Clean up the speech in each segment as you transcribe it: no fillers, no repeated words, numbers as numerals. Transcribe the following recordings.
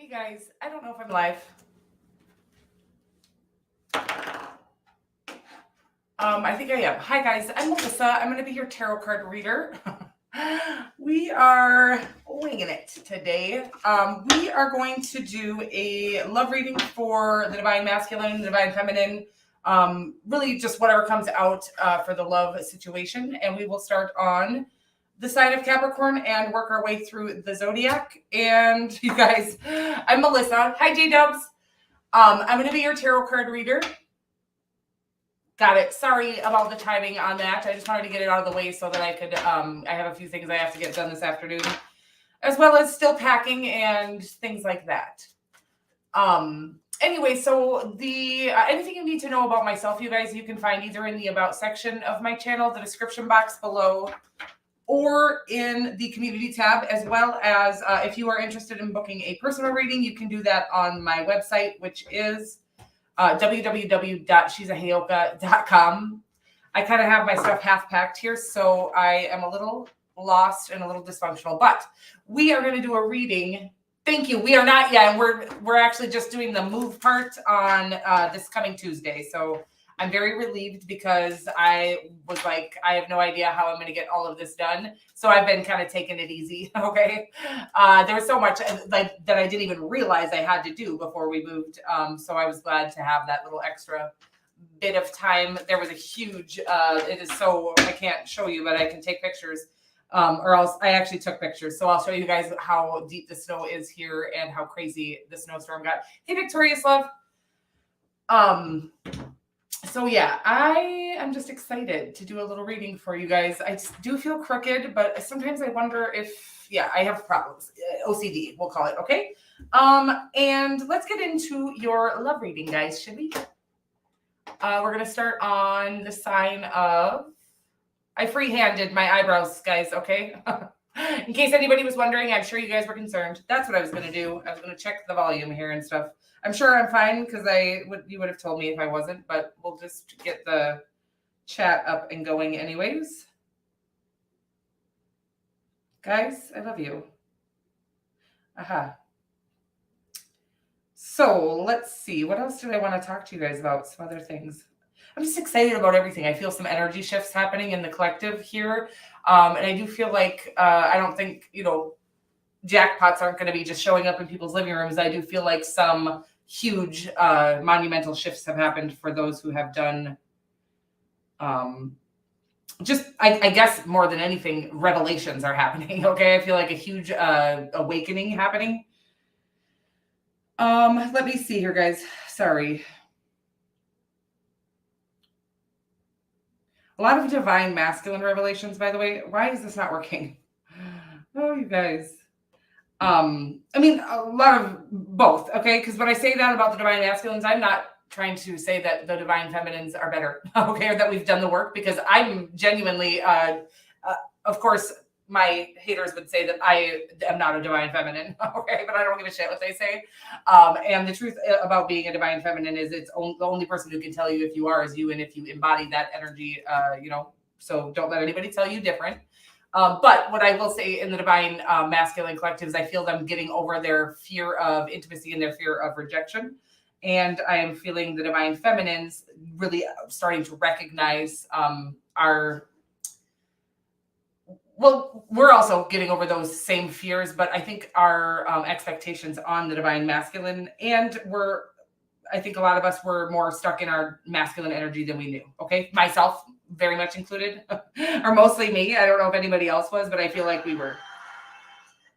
Hey guys, I don't know if I'm live. I think I am. Hi guys, I'm Melissa. I'm going to be your tarot card reader. We are winging it today. We are going to do a love reading for the Divine Masculine, the Divine Feminine, really just whatever comes out for the love situation. And we will start on the sign of Capricorn and work our way through the zodiac. And you guys, I'm Melissa. Hi J-Dubs. I'm going to be your tarot card reader. Got it. Sorry about the timing on that. I just wanted to get it out of the way so that I could, I have a few things I have to get done this afternoon, as well as still packing and things like that. Anyway, so the anything you need to know about myself, you guys, you can find either in the About section of my channel, the description box below, or in the community tab, as well as if you are interested in booking a personal reading, you can do that on my website, which is www.she'saheyoka.com. I kind of have my stuff half packed here, so I am a little lost and a little dysfunctional, but we are going to do a reading. Thank you. We are not yet. We're actually just doing the move part on this coming Tuesday. So I'm very relieved because I was like, I have no idea how I'm going to get all of this done. So I've been kind of taking it easy. Okay. There was so much like that I didn't even realize I had to do before we moved. So I was glad to have that little extra bit of time. There was a huge, it is so, I can't show you, but I can take pictures. Or else I actually took pictures. So I'll show you guys how deep the snow is here and how crazy the snowstorm got. Hey, Victorious Love. So yeah, I am just excited to do a little reading for you guys. I do feel crooked, but sometimes I wonder if, yeah, I have problems. OCD, we'll call it, okay? And let's get into your love reading, guys, should we? We're going to start on the sign of, I freehanded my eyebrows, guys, okay? In case anybody was wondering, I'm sure you guys were concerned. That's what I was going to do. I was going to check the volume here and stuff. I'm sure I'm fine because you would have told me if I wasn't, but we'll just get the chat up and going anyways. Guys, I love you. Aha. So let's see. What else did I want to talk to you guys about? Some other things. I'm just excited about everything. I feel some energy shifts happening in the collective here. And I do feel like, I don't think, jackpots aren't going to be just showing up in people's living rooms. I do feel like some huge monumental shifts have happened for those who have done I guess more than anything, revelations are happening. Okay. I feel like a huge awakening happening. Let me see here, guys. Sorry. A lot of divine masculine revelations, by the way. Why is this not working? Oh, you guys. I mean, a lot of both, okay? Because when I say that about the divine masculines, I'm not trying to say that the divine feminines are better, okay, or that we've done the work, because I'm genuinely, of course, my haters would say that I am not a divine feminine, okay, but I don't give a shit what they say. And the truth about being a divine feminine is the only person who can tell you if you are is you, and if you embody that energy, so don't let anybody tell you different. But what I will say in the divine masculine collectives, I feel them getting over their fear of intimacy and their fear of rejection. And I am feeling the divine feminines really starting to recognize we're also getting over those same fears, but I think our expectations on the divine masculine, and I think a lot of us were more stuck in our masculine energy than we knew. Okay. Myself very much included, or mostly me. I don't know if anybody else was, but I feel like we were.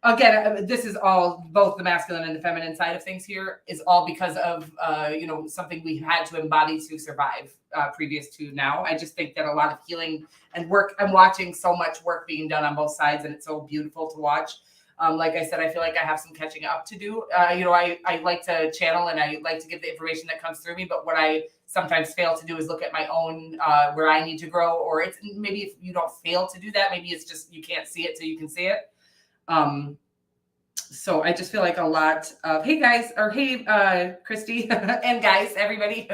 Again, this is all, both the masculine and the feminine side of things here is all because of, something we had to embody to survive previous to now. I just think that a lot of healing and work, I'm watching so much work being done on both sides, and it's so beautiful to watch. Like I said, I feel like I have some catching up to do. I like to channel and I like to give the information that comes through me, but what I sometimes fail to do is look at my own, where I need to grow, or it's maybe if you don't fail to do that, maybe it's just, you can't see it so you can see it. So I just feel like a lot of, hey guys, or hey, Christy and guys, everybody.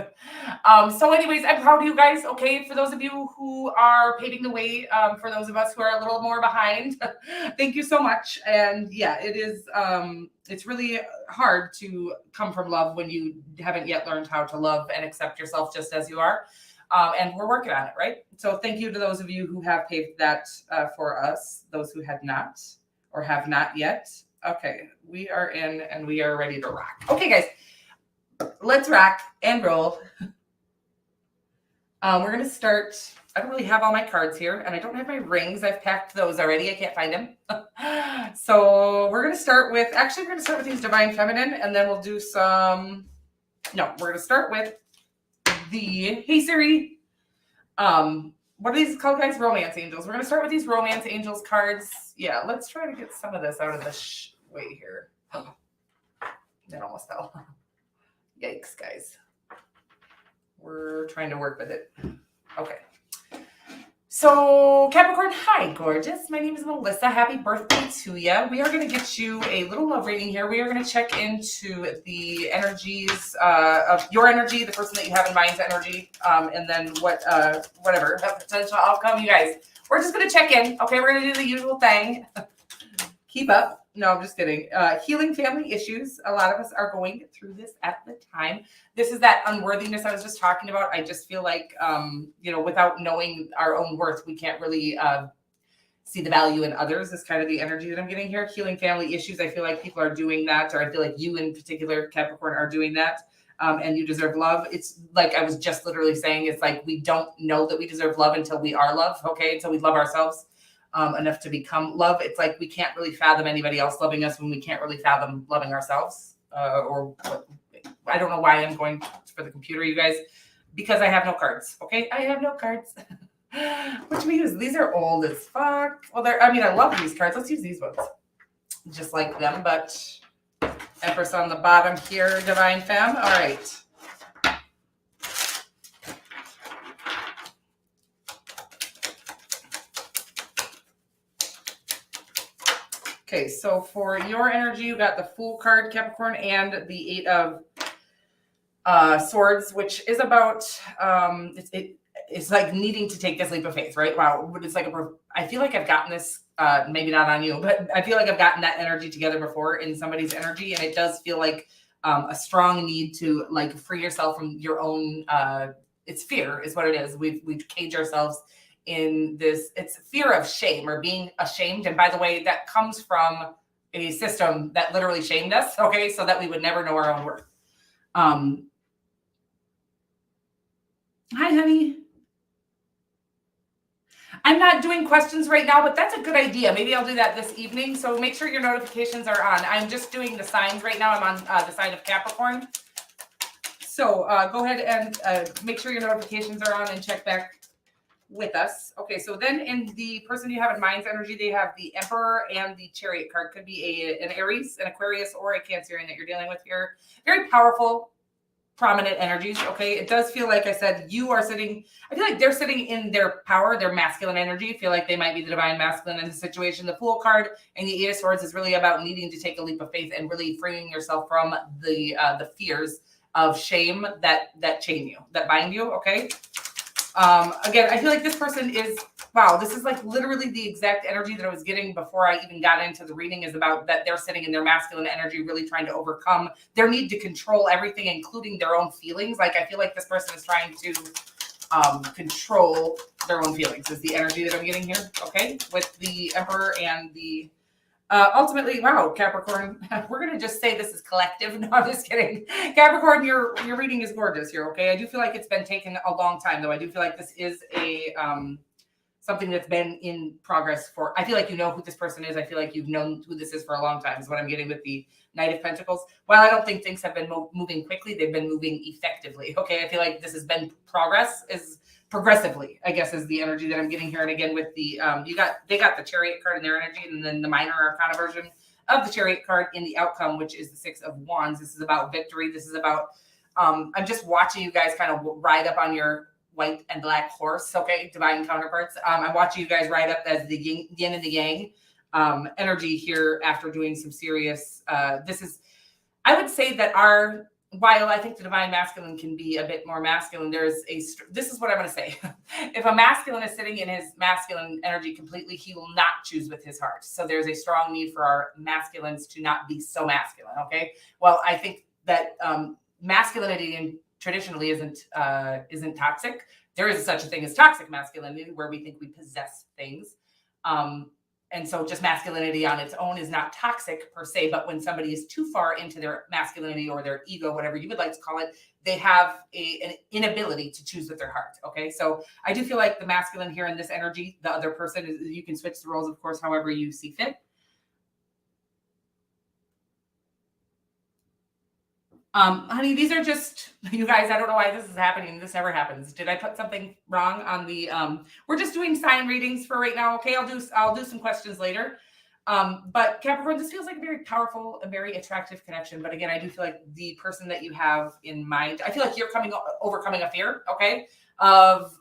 So anyways, I'm proud of you guys. Okay. For those of you who are paving the way, for those of us who are a little more behind, thank you so much. And yeah, it is, it's really hard to come from love when you haven't yet learned how to love and accept yourself just as you are. And we're working on it, right? So thank you to those of you who have paved that for us, those who had not or have not yet. Okay, we are in and we are ready to rock. Okay, guys, let's rock and roll. We're going to start. I don't really have all my cards here, and I don't have my rings. I've packed those already. I can't find them. So we're going to start with, actually, we're going to start with these Divine Feminine, and then we'll do some, no, we're going to start with the, hey Siri, what are these called, guys? Romance Angels. We're going to start with these Romance Angels cards. Yeah, let's try to get some of this out of the way here. Oh, that almost fell. Yikes, guys. We're trying to work with it. Okay. So, Capricorn, hi, gorgeous. My name is Melissa. Happy birthday to you. We are going to get you a little love reading here. We are going to check into the energies of your energy, the person that you have in mind's energy, and then whatever potential outcome, you guys. We're just going to check in. Okay, we're going to do the usual thing. Keep up. No, I'm just kidding. Healing family issues. A lot of us are going through this at the time. This is that unworthiness I was just talking about. I just feel like, without knowing our own worth, we can't really see the value in others. Is kind of the energy that I'm getting here. Healing family issues. I feel like people are doing that, or I feel like you in particular, Capricorn, are doing that. And you deserve love. It's like I was just literally saying, it's like we don't know that we deserve love until we are love, okay? Until we love ourselves enough to become love. It's like we can't really fathom anybody else loving us when we can't really fathom loving ourselves. I don't know why I'm going for the computer, you guys, because I have no cards, okay? I have no cards. What do we use? These are old as fuck. Well, I love these cards. Let's use these ones. Just like them, but Empress on the bottom here, Divine Femme. All right. Okay, so for your energy, you got the Fool card, Capricorn, and the Eight of Swords, which is about it's like needing to take this leap of faith, right? Wow, it's like I feel like I've gotten this, maybe not on you, but I feel like I've gotten that energy together before in somebody's energy, and it does feel like a strong need to like free yourself from your own. It's fear, is what it is. We've caged ourselves in this. It's fear of shame or being ashamed, and by the way, that comes from a system that literally shamed us. Okay, so that we would never know our own worth. Hi, honey. I'm not doing questions right now, but that's a good idea. Maybe I'll do that this evening. So make sure your notifications are on. I'm just doing the signs right now. I'm on the sign of Capricorn. So go ahead and make sure your notifications are on and check back with us. Okay, so then in the person you have in mind's energy, they have the Emperor and the Chariot card. Could be an Aries, an Aquarius, or a Cancerian that you're dealing with here. Very powerful, prominent energies. Okay, it does feel like I said you are sitting. I feel like they're sitting in their power, their masculine energy. I feel like they might be the divine masculine in the situation. The Fool card and the Eight of Swords is really about needing to take a leap of faith and really freeing yourself from the fears of shame that chain you, that bind you. Okay. Again, I feel like this person is, wow, this is like literally the exact energy that I was getting before I even got into the reading, is about that they're sitting in their masculine energy, really trying to overcome their need to control everything, including their own feelings. Like, I feel like this person is trying to control their own feelings is the energy that I'm getting here. Okay. With the Emperor and the ultimately, wow, Capricorn, we're going to just say this is collective. No, I'm just kidding. Capricorn, your reading is gorgeous here, okay? I do feel like it's been taking a long time, though. I do feel like this is a something that's been in progress for, I feel like you know who this person is. I feel like you've known who this is for a long time, is what I'm getting with the Knight of Pentacles. While I don't think things have been moving quickly, they've been moving effectively, okay? I feel like this has been progressively, I guess, is the energy that I'm getting here. And again, with the they got the Chariot card in their energy, and then the minor arcana version of the Chariot card in the outcome, which is the Six of Wands. This is about victory. This is about I'm just watching you guys kind of ride up on your white and black horse, okay, divine counterparts. I'm watching you guys ride up as the yin and the yang. energy here after doing some serious, I would say that while I think the divine masculine can be a bit more masculine, this is what I'm going to say. If a masculine is sitting in his masculine energy completely, he will not choose with his heart. So there's a strong need for our masculines to not be so masculine. Okay. Well, I think that masculinity traditionally isn't toxic. There is such a thing as toxic masculinity, where we think we possess things. And so just masculinity on its own is not toxic per se, but when somebody is too far into their masculinity or their ego, whatever you would like to call it, they have an inability to choose with their heart. Okay. So I do feel like the masculine here in this energy, the other person, you can switch the roles, of course, however you see fit. Honey, these are just, you guys, I don't know why this is happening. This never happens. Did I put something wrong on the, we're just doing sign readings for right now. Okay. I'll do some questions later. But Capricorn, this feels like a very powerful, a very attractive connection. But again, I do feel like the person that you have in mind, I feel like you're overcoming a fear. Okay. Of,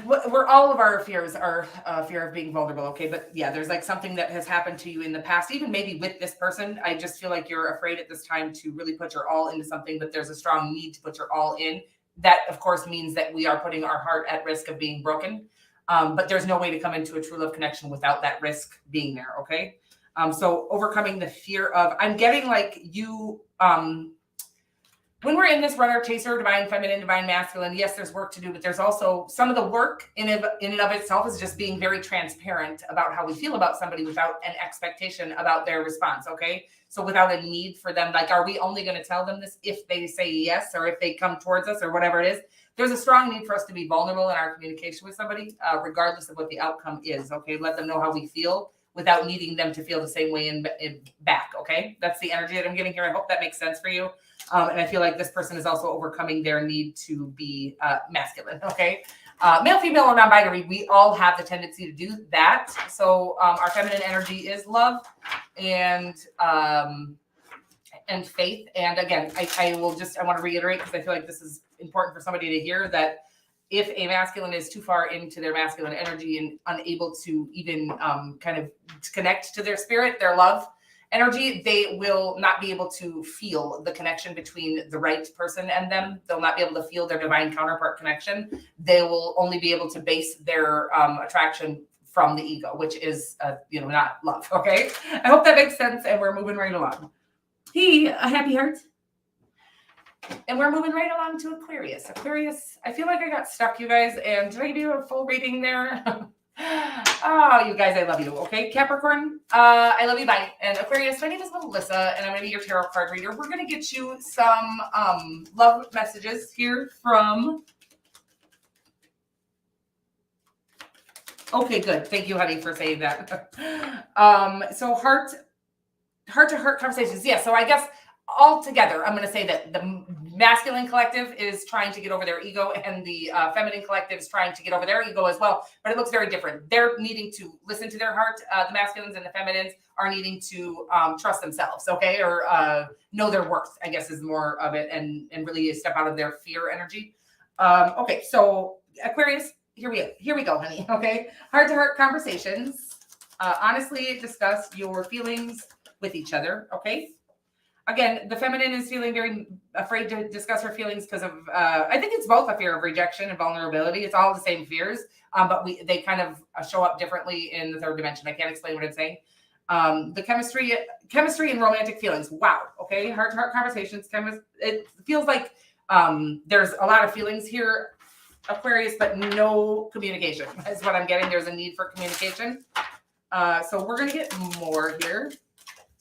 where all of our fears are fear of being vulnerable. Okay. But yeah, there's like something that has happened to you in the past, even maybe with this person. I just feel like you're afraid at this time to really put your all into something, but there's a strong need to put your all in. That of course means that we are putting our heart at risk of being broken. But there's no way to come into a true love connection without that risk being there. Okay. So overcoming the fear of, I'm getting like you, when we're in this runner, chaser, divine feminine, divine masculine, yes, there's work to do, but there's also some of the work in and of itself is just being very transparent about how we feel about somebody without an expectation about their response. Okay. So without a need for them, like, are we only going to tell them this if they say yes, or if they come towards us, or whatever it is? There's a strong need for us to be vulnerable in our communication with somebody, regardless of what the outcome is. Okay. Let them know how we feel without needing them to feel the same way in back. Okay. That's the energy that I'm getting here. I hope that makes sense for you. And I feel like this person is also overcoming their need to be masculine. Okay. Male, female, or non-binary, we all have the tendency to do that. So our feminine energy is love and faith. And again, I want to reiterate, because I feel like this is important for somebody to hear, that if a masculine is too far into their masculine energy and unable to even kind of connect to their spirit, their love energy, they will not be able to feel the connection between the right person and them. They'll not be able to feel their divine counterpart connection. They will only be able to base their attraction from the ego, which is, not love. Okay. I hope that makes sense. And we're moving right along. A happy heart. And we're moving right along to Aquarius. Aquarius, I feel like I got stuck, you guys. And did I do a full reading there? Oh, you guys, I love you. Okay, Capricorn, I love you. Bye. And Aquarius, my name is Melissa, and I'm going to be your tarot card reader. We're going to get you some love messages here from. Okay, good. Thank you, honey, for saying that. So heart to heart conversations. Yeah. So I guess all together, I'm going to say that the masculine collective is trying to get over their ego, and the feminine collective is trying to get over their ego as well. But it looks very different. They're needing to listen to their heart. The masculines and the feminines are needing to trust themselves, okay, or know their worth, I guess, is more of it, and really step out of their fear energy. Okay, so Aquarius, here we go, honey. Okay, heart to heart conversations. Honestly, discuss your feelings with each other. Okay. Again, the feminine is feeling very afraid to discuss her feelings because of, I think it's both a fear of rejection and vulnerability. It's all the same fears, but they kind of show up differently in the third dimension. I can't explain what I'm saying. The chemistry and romantic feelings. Wow. Okay. Heart to heart conversations. It feels like there's a lot of feelings here, Aquarius, but no communication is what I'm getting. There's a need for communication. So we're going to get more here.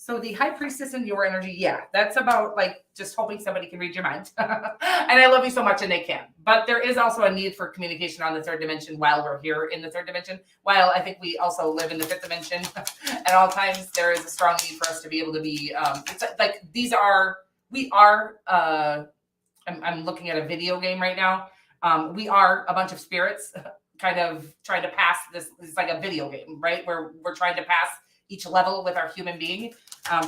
So the high priestess in your energy, yeah, that's about like just hoping somebody can read your mind. And I love you so much, and they can. But there is also a need for communication on the third dimension while we're here in the third dimension. While I think we also live in the fifth dimension at all times, there is a strong need for us to be able to be, it's like I'm looking at a video game right now. We are a bunch of spirits kind of trying to pass this. It's like a video game, right? Where we're trying to pass each level with our human being,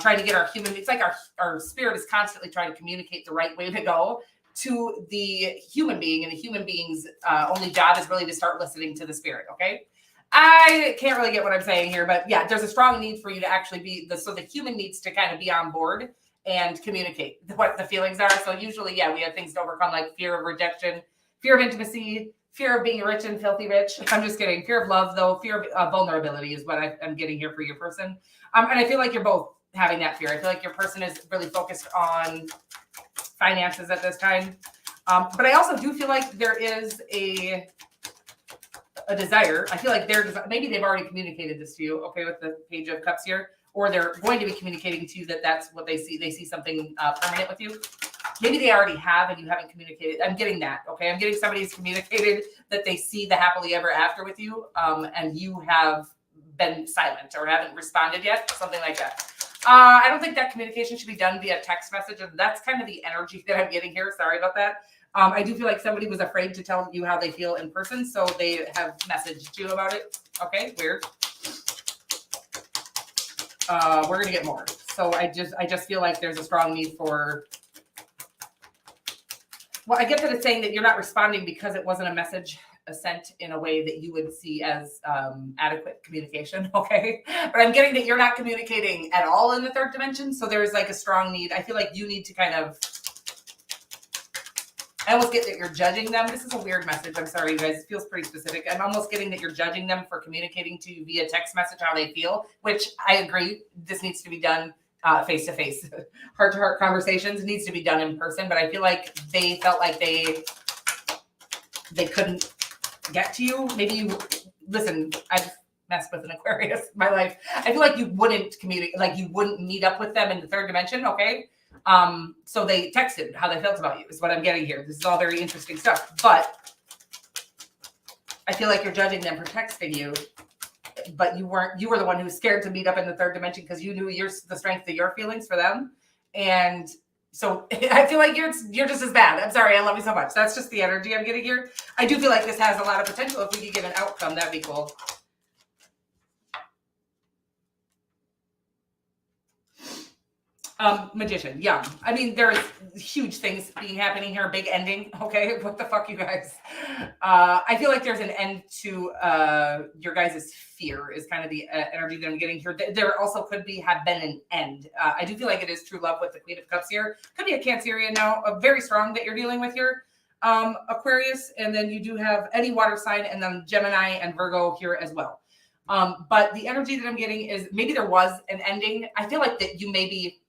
trying to get our human, it's like our spirit is constantly trying to communicate the right way to go to the human being, and the human being's only job is really to start listening to the spirit. Okay. I can't really get what I'm saying here, but yeah, there's a strong need for you to actually be so the human needs to kind of be on board and communicate what the feelings are. So usually, yeah, we have things to overcome like fear of rejection, fear of intimacy, fear of being rich and filthy rich. I'm just kidding. Fear of love, though. Fear of vulnerability is what I'm getting here for your person. And I feel like you're both having that fear. I feel like your person is really focused on finances at this time. But I also do feel like there is a desire. I feel like maybe they've already communicated this to you, okay, with the Page of Cups here, or they're going to be communicating to you that that's what they see. They see something permanent with you. Maybe they already have and you haven't communicated. I'm getting that, okay? I'm getting somebody who's communicated that they see the happily ever after with you, and you have been silent or haven't responded yet, something like that. I don't think that communication should be done via text message, and that's kind of the energy that I'm getting here. Sorry about that. I do feel like somebody was afraid to tell you how they feel in person, so they have messaged you about it. Okay, weird. We're gonna get more. So I just feel like there's a strong need for. Well, I get that it's saying that you're not responding because it wasn't a message sent in a way that you would see as adequate communication, okay? But I'm getting that you're not communicating at all in the third dimension, so there's like a strong need. I feel like you need to kind of. I almost get that you're judging them. This is a weird message. I'm sorry, you guys. It feels pretty specific. I'm almost getting that you're judging them for communicating to you via text message how they feel, which I agree. This needs to be done face-to-face. Heart-to-heart conversations needs to be done in person, but I feel like they felt like they couldn't get to you. Maybe you, listen, I've messed with an Aquarius in my life. I feel like you wouldn't communicate, like you wouldn't meet up with them in the third dimension, okay? So they texted how they felt about you is what I'm getting here. This is all very interesting stuff, but I feel like you're judging them for texting you, but you were the one who was scared to meet up in the third dimension because you knew the strength of your feelings for them. And so I feel like you're just as bad. I'm sorry. I love you so much. That's just the energy I'm getting here. I do feel like this has a lot of potential. If we could get an outcome, that'd be cool. Magician, yeah. I mean, there's huge things happening here, big ending. Okay, what the fuck, you guys? I feel like there's an end to your guys' fear is kind of the energy that I'm getting here. There also have been an end. I do feel like it is true love with the Queen of Cups here. Could be a Cancerian now, very strong that you're dealing with here. Aquarius, and then you do have any water sign, and then Gemini and Virgo here as well. But the energy that I'm getting is maybe there was an ending. I feel like that you maybe.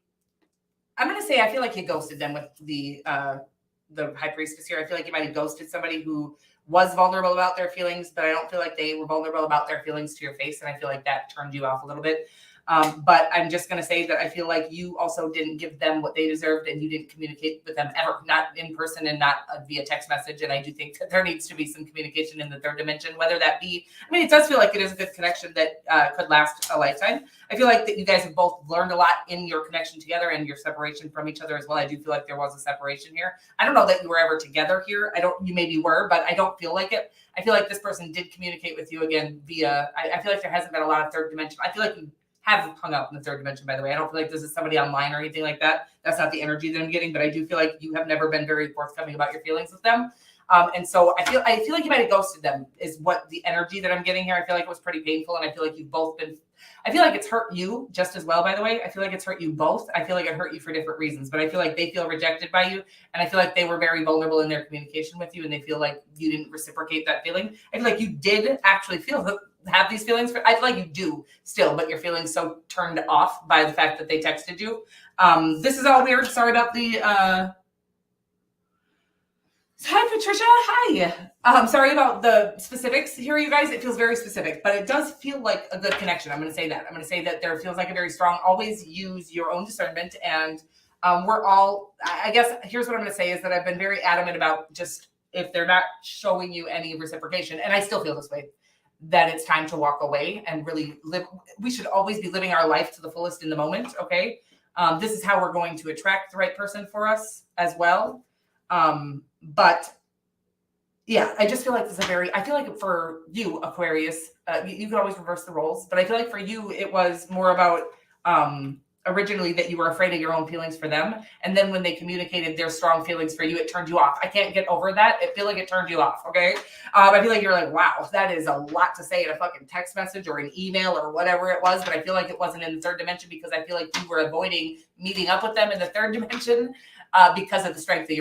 I'm going to say I feel like you ghosted them with the High Priestess here. I feel like you might have ghosted somebody who was vulnerable about their feelings, but I don't feel like they were vulnerable about their feelings to your face, and I feel like that turned you off a little bit. But I'm just going to say that I feel like you also didn't give them what they deserved, and you didn't communicate with them ever, not in person and not via text message. And I do think that there needs to be some communication in the third dimension, whether that be, I mean, it does feel like it is a good connection that could last a lifetime. I feel like that you guys have both learned a lot in your connection together and your separation from each other as well. I do feel like there was a separation here. I don't know that you were ever together here. You maybe were, but I don't feel like it. I feel like this person did communicate with you again via, I feel like there hasn't been a lot of third dimension. I feel like you have hung out in the third dimension, by the way. I don't feel like this is somebody online or anything like that. That's not the energy that I'm getting, but I do feel like you have never been very forthcoming about your feelings with them. And so I feel like you might have ghosted them is what the energy that I'm getting here. I feel like it was pretty painful. And I feel like you've both been, I feel like it's hurt you just as well, by the way. I feel like it's hurt you both. I feel like it hurt you for different reasons, but I feel like they feel rejected by you. And I feel like they were very vulnerable in their communication with you. And they feel like you didn't reciprocate that feeling. I feel like you did actually have these feelings I feel like you do still, but you're feeling so turned off by the fact that they texted you. This is all weird. Sorry about the, hi, Patricia. Hi. Sorry about the specifics here, you guys. It feels very specific, but it does feel like a good connection. I'm going to say that. I'm going to say that there feels like a very strong, always use your own discernment. And we're all, I guess, here's what I'm going to say is that I've been very adamant about just if they're not showing you any reciprocation, and I still feel this way, that it's time to walk away and really live. We should always be living our life to the fullest in the moment. Okay. This is how we're going to attract the right person for us as well. But yeah, I just feel like this is I feel like for you, Aquarius, you could always reverse the roles, but I feel like for you, it was more about, originally that you were afraid of your own feelings for them. And then when they communicated their strong feelings for you, it turned you off. I can't get over that. I feel like it turned you off. Okay. I feel like you're like, wow, that is a lot to say in a fucking text message or an email or whatever it was. But I feel like it wasn't in the third dimension because I feel like you were avoiding meeting up with them in the third dimension because of the strength of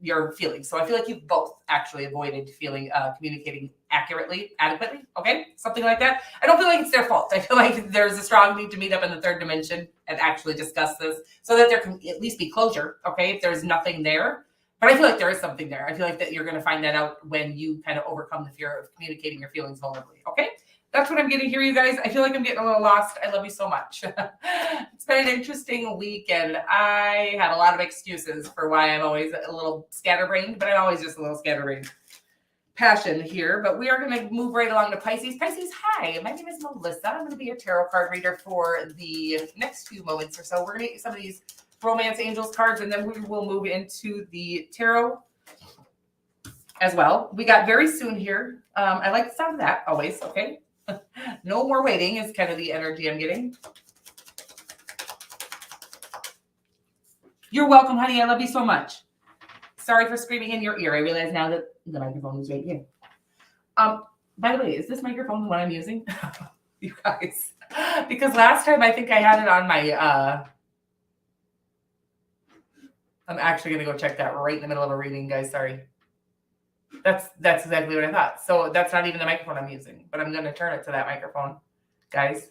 your feelings. So I feel like you both actually avoided communicating adequately. Okay. Something like that. I don't feel like it's their fault. I feel like there's a strong need to meet up in the third dimension and actually discuss this so that there can at least be closure. Okay. If there's nothing there, but I feel like there is something there. I feel like that you're going to find that out when you kind of overcome the fear of communicating your feelings vulnerably. Okay. That's what I'm getting here, you guys. I feel like I'm getting a little lost. I love you so much. It's been an interesting week, and I have a lot of excuses for why I'm always a little scatterbrained, but I'm always just a little scatterbrained. Passion here, but we are going to move right along to Pisces. Pisces, hi. My name is Melissa. I'm going to be your tarot card reader for the next few moments or so. We're going to get some of these Romance Angels cards, and then we will move into the tarot as well. We got very soon here. I like the sound of that always. Okay. No more waiting is kind of the energy I'm getting. You're welcome, honey. I love you so much. Sorry for screaming in your ear. I realize now that the microphone is right here. By the way, is this microphone the one I'm using? You guys. Because last time I think I had it on my I'm actually gonna go check that right in the middle of a reading, guys. Sorry. That's exactly what I thought. So that's not even the microphone I'm using, but I'm going to turn it to that microphone, guys.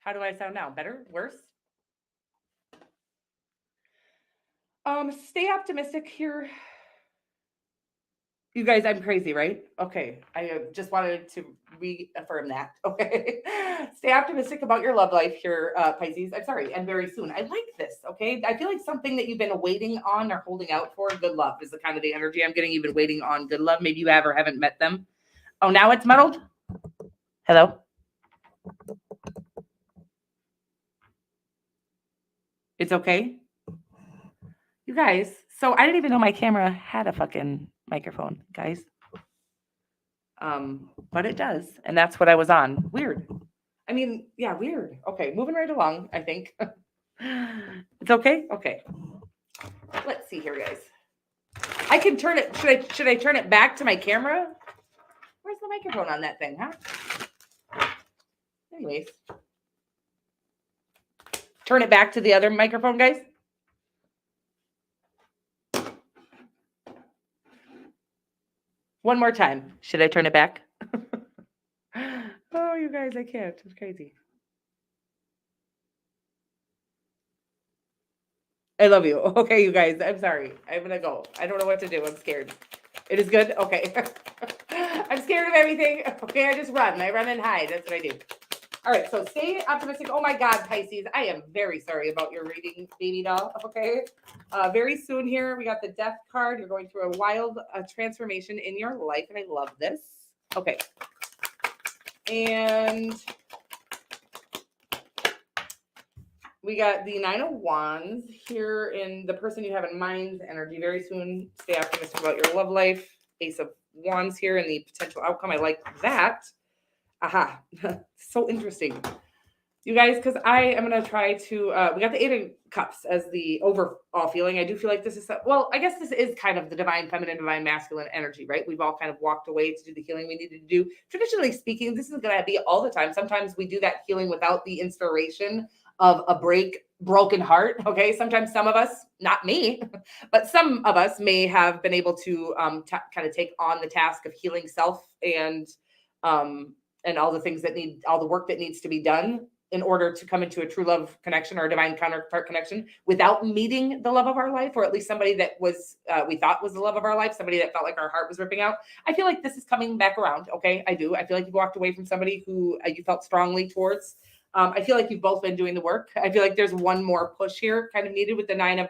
How do I sound now? Better? Worse? Stay optimistic here. You guys, I'm crazy, right? Okay. I just wanted to reaffirm that. Okay. Stay optimistic about your love life here, Pisces. I'm sorry. And very soon. I like this. Okay. I feel like something that you've been waiting on or holding out for. Good love is the kind of the energy I'm getting. You've been waiting on good love. Maybe you have or haven't met them. Oh, now it's muddled. Hello. It's okay. You guys. So I didn't even know my camera had a fucking microphone, guys. But it does. And that's what I was on. Weird. I mean, yeah, weird. Okay, moving right along, I think. It's okay? Okay. Let's see here, guys. I can turn it. Should I turn it back to my camera? Where's the microphone on that thing, huh? Anyways. Turn it back to the other microphone, guys. One more time. Should I turn it back? Oh, you guys, I can't. It's crazy. I love you. Okay, you guys. I'm sorry. I'm going to go. I don't know what to do. I'm scared. It is good? Okay. I'm scared of everything. Okay, I just run. I run and hide. That's what I do. All right, so stay optimistic. Oh my God, Pisces, I am very sorry about your reading, baby doll. Okay, very soon here, we got the Death card. You're going through a wild transformation in your life, and I love this. Okay, and we got the Nine of Wands here in the person you have in mind's energy. Very soon, stay optimistic about your love life. Ace of Wands here and the potential outcome. I like that. Aha. So interesting. You guys, because I am going to try to, we got the Eight of Cups as the overall feeling. I do feel like this is, well, I guess this is kind of the divine feminine, divine masculine energy, right? We've all kind of walked away to do the healing we needed to do. Traditionally speaking, this is going to be all the time. Sometimes we do that healing without the inspiration of a broken heart. Okay. Sometimes some of us, not me, but some of us may have been able to kind of take on the task of healing self and all the things that all the work that needs to be done in order to come into a true love connection or a divine counterpart connection without meeting the love of our life, or at least somebody that was, we thought was the love of our life, somebody that felt like our heart was ripping out. I feel like this is coming back around. Okay. I do. I feel like you walked away from somebody who you felt strongly towards. I feel like you've both been doing the work. I feel like there's one more push here kind of needed with the Nine of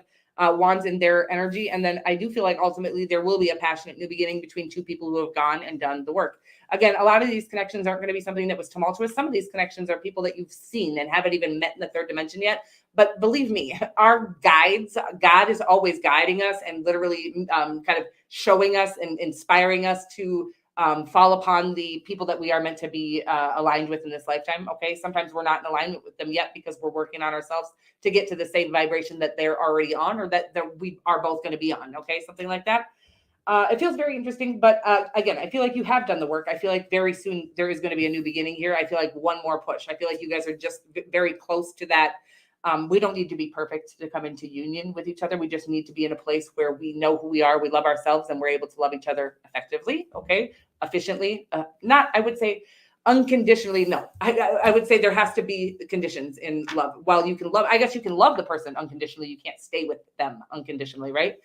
Wands in their energy. And then I do feel like ultimately there will be a passionate new beginning between two people who have gone and done the work. Again, a lot of these connections aren't going to be something that was tumultuous. Some of these connections are people that you've seen and haven't even met in the third dimension yet. But believe me, our guides, God is always guiding us and literally kind of showing us and inspiring us to fall upon the people that we are meant to be aligned with in this lifetime. Okay. Sometimes we're not in alignment with them yet because we're working on ourselves to get to the same vibration that they're already on, or that we are both going to be on. Okay. Something like that. It feels very interesting, but again, I feel like you have done the work. I feel like very soon there is going to be a new beginning here. I feel like one more push. I feel like you guys are just very close to that. We don't need to be perfect to come into union with each other. We just need to be in a place where we know who we are, we love ourselves, and we're able to love each other effectively, okay, efficiently. Not, I would say, unconditionally. No, I would say there has to be conditions in love. While you can love, I guess you can love the person unconditionally, you can't stay with them unconditionally, right?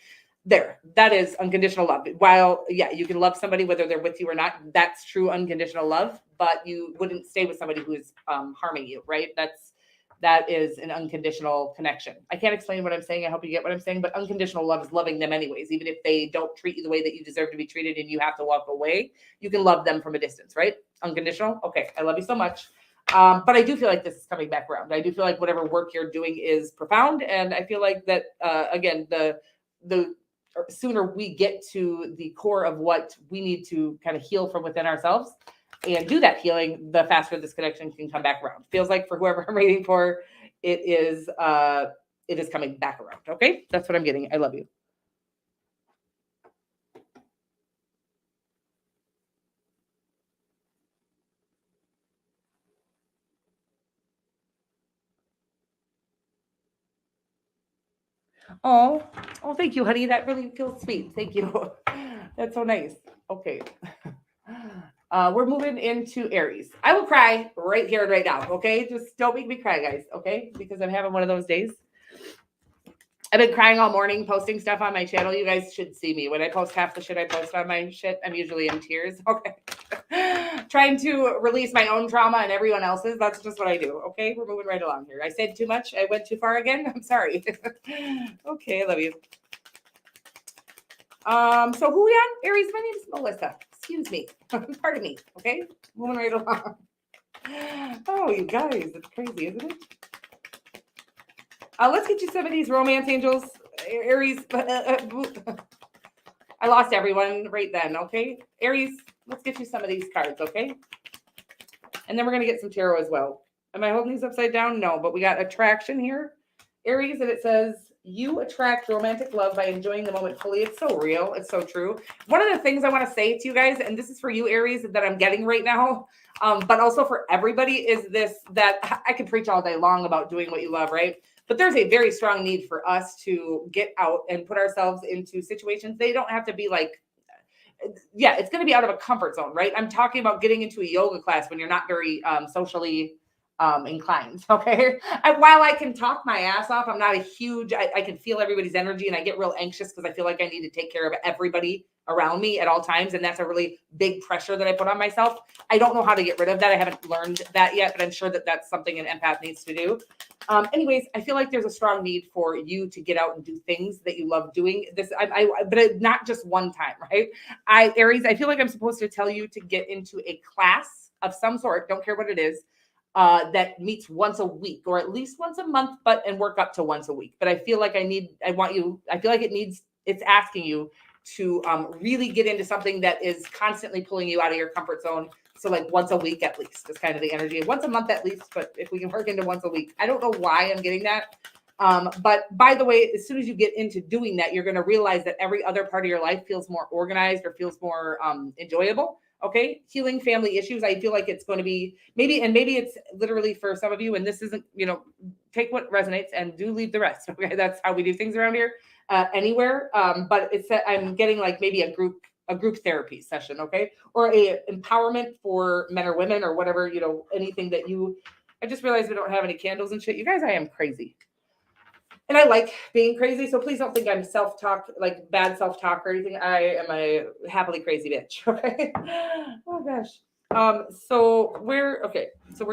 That is unconditional love. While, yeah, you can love somebody whether they're with you or not. That's true unconditional love, but you wouldn't stay with somebody who is harming you, right? That is an unconditional connection. I can't explain what I'm saying. I hope you get what I'm saying, but unconditional love is loving them anyways. Even if they don't treat you the way that you deserve to be treated and you have to walk away, you can love them from a distance, right? Unconditional. Okay. I love you so much. But I do feel like this is coming back around. I do feel like whatever work you're doing is profound. And I feel like that, again, the sooner we get to the core of what we need to kind of heal from within ourselves and do that healing, the faster this connection can come back around. Feels like for whoever I'm waiting for, it is coming back around. Okay, that's what I'm getting. I love you. Oh, thank you, honey. That really feels sweet. Thank you. That's so nice. Okay. We're moving into Aries. I will cry right here and right now. Okay. Just don't make me cry, guys. Okay. Because I'm having one of those days. I've been crying all morning posting stuff on my channel. You guys should see me. When I post half the shit I post on my shit, I'm usually in tears. Okay. Trying to release my own trauma and everyone else's. That's just what I do. Okay. We're moving right along here. I said too much. I went too far again. I'm sorry. Okay. I love you. So who we on? Aries, my name is Melissa. Excuse me. Pardon me. Okay. Moving right along. Oh, you guys, it's crazy, isn't it? Let's get you some of these romance angels. Aries. I lost everyone right then. Okay. Aries, let's get you some of these cards. Okay. And then we're going to get some tarot as well. Am I holding these upside down? No, but we got attraction here. Aries, and it says, you attract romantic love by enjoying the moment fully. It's so real. It's so true. One of the things I want to say to you guys, and this is for you, Aries, that I'm getting right now, but also for everybody, is this, that I could preach all day long about doing what you love, right? But there's a very strong need for us to get out and put ourselves into situations. They don't have to be like, yeah, it's going to be out of a comfort zone, right? I'm talking about getting into a yoga class when you're not very socially inclined. Okay. While I can talk my ass off, I'm not a huge, I can feel everybody's energy and I get real anxious because I feel like I need to take care of everybody around me at all times. And that's a really big pressure that I put on myself. I don't know how to get rid of that. I haven't learned that yet, but I'm sure that that's something an empath needs to do. Anyways, I feel like there's a strong need for you to get out and do things that you love doing. But not just one time, right? Aries, I feel like I'm supposed to tell you to get into a class of some sort. Don't care what it is. That meets once a week or at least once a month, and work up to once a week. But I feel like I feel like it's asking you to really get into something that is constantly pulling you out of your comfort zone. So like once a week at least is kind of the energy. Once a month at least, but if we can work into once a week. I don't know why I'm getting that. But by the way, as soon as you get into doing that, you're going to realize that every other part of your life feels more organized or feels more enjoyable. Okay. Healing family issues. I feel like it's going to be maybe it's literally for some of you, and this isn't, take what resonates and do leave the rest. Okay. That's how we do things around here, anywhere. But I'm getting like maybe a group therapy session. Okay. Or a empowerment for men or women or whatever, anything that I just realized we don't have any candles and shit. You guys, I am crazy. And I like being crazy, so please don't think I'm like bad self-talk or anything. I am a happily crazy bitch. Okay. Oh gosh. So we're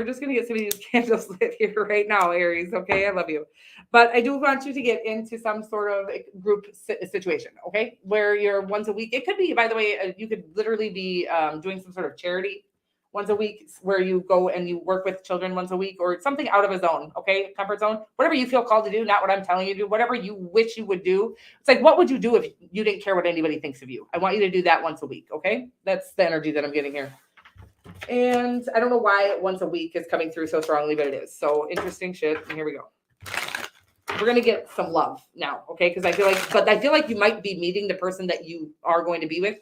just gonna get some of these candles lit here right now, Aries. Okay, I love you, but I do want you to get into some sort of group situation. Okay, where you're once a week. It could be, by the way, you could literally be doing some sort of charity once a week where you go and you work with children once a week, or something out of a zone, okay? Comfort zone, whatever you feel called to do, not what I'm telling you to do, whatever you wish you would do. It's like, what would you do if you didn't care what anybody thinks of you? I want you to do that once a week, okay? That's the energy that I'm getting here. And I don't know why once a week is coming through so strongly, but it is. So interesting shit. And here we go. We're going to get some love now, okay? Because I feel like you might be meeting the person that you are going to be with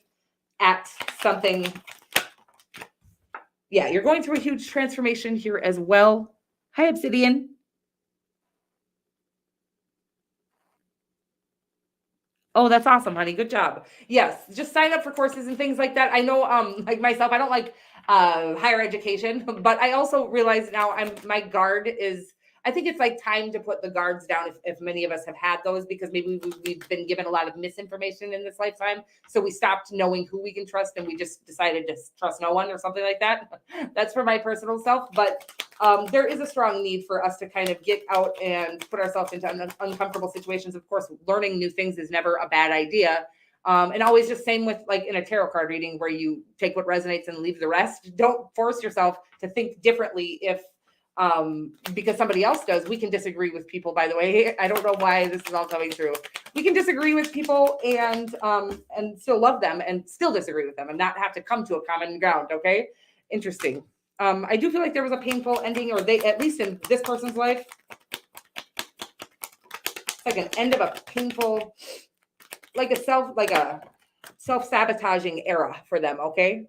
at something. Yeah, you're going through a huge transformation here as well. Hi, Obsidian. Oh, that's awesome, honey. Good job. Yes, just sign up for courses and things like that. I know, like myself, I don't like higher education, but I also realize now my guard is, I think it's like time to put the guards down if many of us have had those, because maybe we've been given a lot of misinformation in this lifetime. So we stopped knowing who we can trust and we just decided to trust no one or something like that. That's for my personal self. But there is a strong need for us to kind of get out and put ourselves into uncomfortable situations. Of course, learning new things is never a bad idea. And always just same with like in a tarot card reading where you take what resonates and leave the rest. Don't force yourself to think differently if because somebody else does. We can disagree with people, by the way. I don't know why this is all coming through. We can disagree with people and still love them and still disagree with them and not have to come to a common ground. Okay. Interesting. I do feel like there was a painful ending, or they, at least in this person's life, like an end of a painful, like a self-sabotaging era for them. Okay.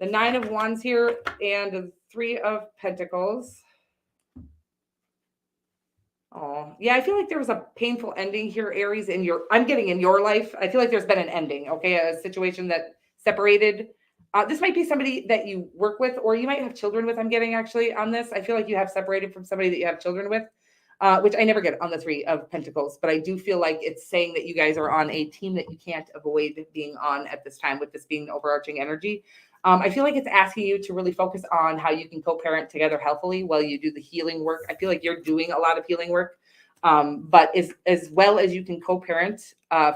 The 9 of Wands here and the 3 of Pentacles. Oh, yeah, I feel like there was a painful ending here, Aries, I'm getting in your life. I feel like there's been an ending, okay? A situation that separated. This might be somebody that you work with, or you might have children with. I'm getting actually on this. I feel like you have separated from somebody that you have children with, which I never get on the 3 of Pentacles, but I do feel like it's saying that you guys are on a team that you can't avoid being on at this time, with this being the overarching energy. I feel like it's asking you to really focus on how you can co-parent together healthily while you do the healing work. I feel like you're doing a lot of healing work, but as well as you can co-parent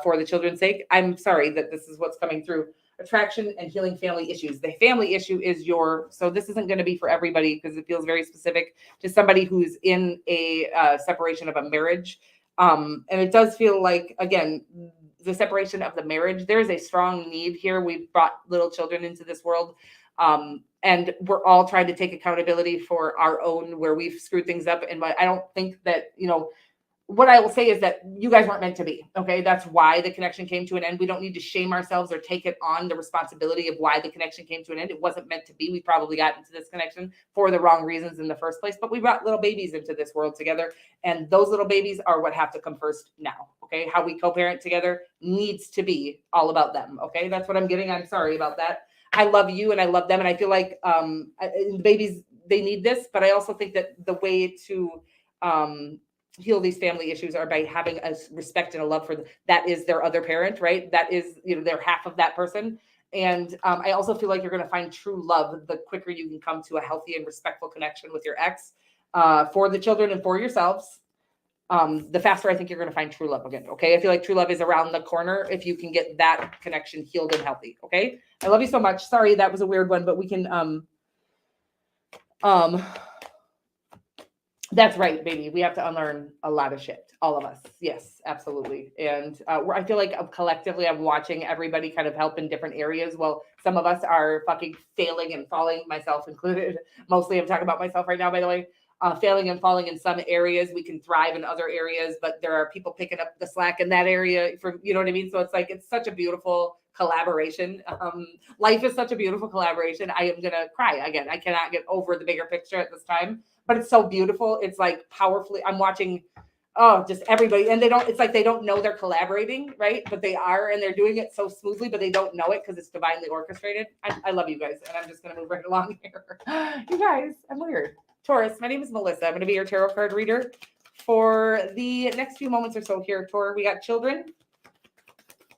for the children's sake. I'm sorry that this is what's coming through. Attraction and healing family issues. The family issue is so this isn't going to be for everybody because it feels very specific to somebody who's in a separation of a marriage. And it does feel like, again, the separation of the marriage, there is a strong need here. We've brought little children into this world. And we're all trying to take accountability for our own, where we've screwed things up. And I don't think that, what I will say is that you guys weren't meant to be. Okay. That's why the connection came to an end. We don't need to shame ourselves or take it on the responsibility of why the connection came to an end. It wasn't meant to be. We probably got into this connection for the wrong reasons in the first place, but we brought little babies into this world together. And those little babies are what have to come first now. Okay. How we co-parent together needs to be all about them. Okay. That's what I'm getting. I'm sorry about that. I love you and I love them. And I feel like the babies, they need this, but I also think that the way to heal these family issues are by having a respect and a love for them. That is their other parent, right? That is, they're half of that person. And I also feel like you're going to find true love the quicker you can come to a healthy and respectful connection with your ex, for the children and for yourselves. The faster I think you're going to find true love again. Okay. I feel like true love is around the corner if you can get that connection healed and healthy. Okay. I love you so much. Sorry, that was a weird one, but we can, that's right, baby. We have to unlearn a lot of shit. All of us. Yes, absolutely. And I feel like collectively I'm watching everybody kind of help in different areas. Well, some of us are fucking failing and falling, myself included. Mostly I'm talking about myself right now, by the way. Failing and falling in some areas. We can thrive in other areas, but there are people picking up the slack in that area, for, you know what I mean? So it's like, it's such a beautiful collaboration. Life is such a beautiful collaboration. I am going to cry again. I cannot get over the bigger picture at this time, but it's so beautiful. It's like powerfully, I'm watching, just everybody. And it's like, they don't know they're collaborating, right? But they are, and they're doing it so smoothly, but they don't know it because it's divinely orchestrated. I love you guys. And I'm just going to move right along here. You guys, I'm weird. Taurus, my name is Melissa. I'm going to be your tarot card reader for the next few moments or so here. Taurus, we got children.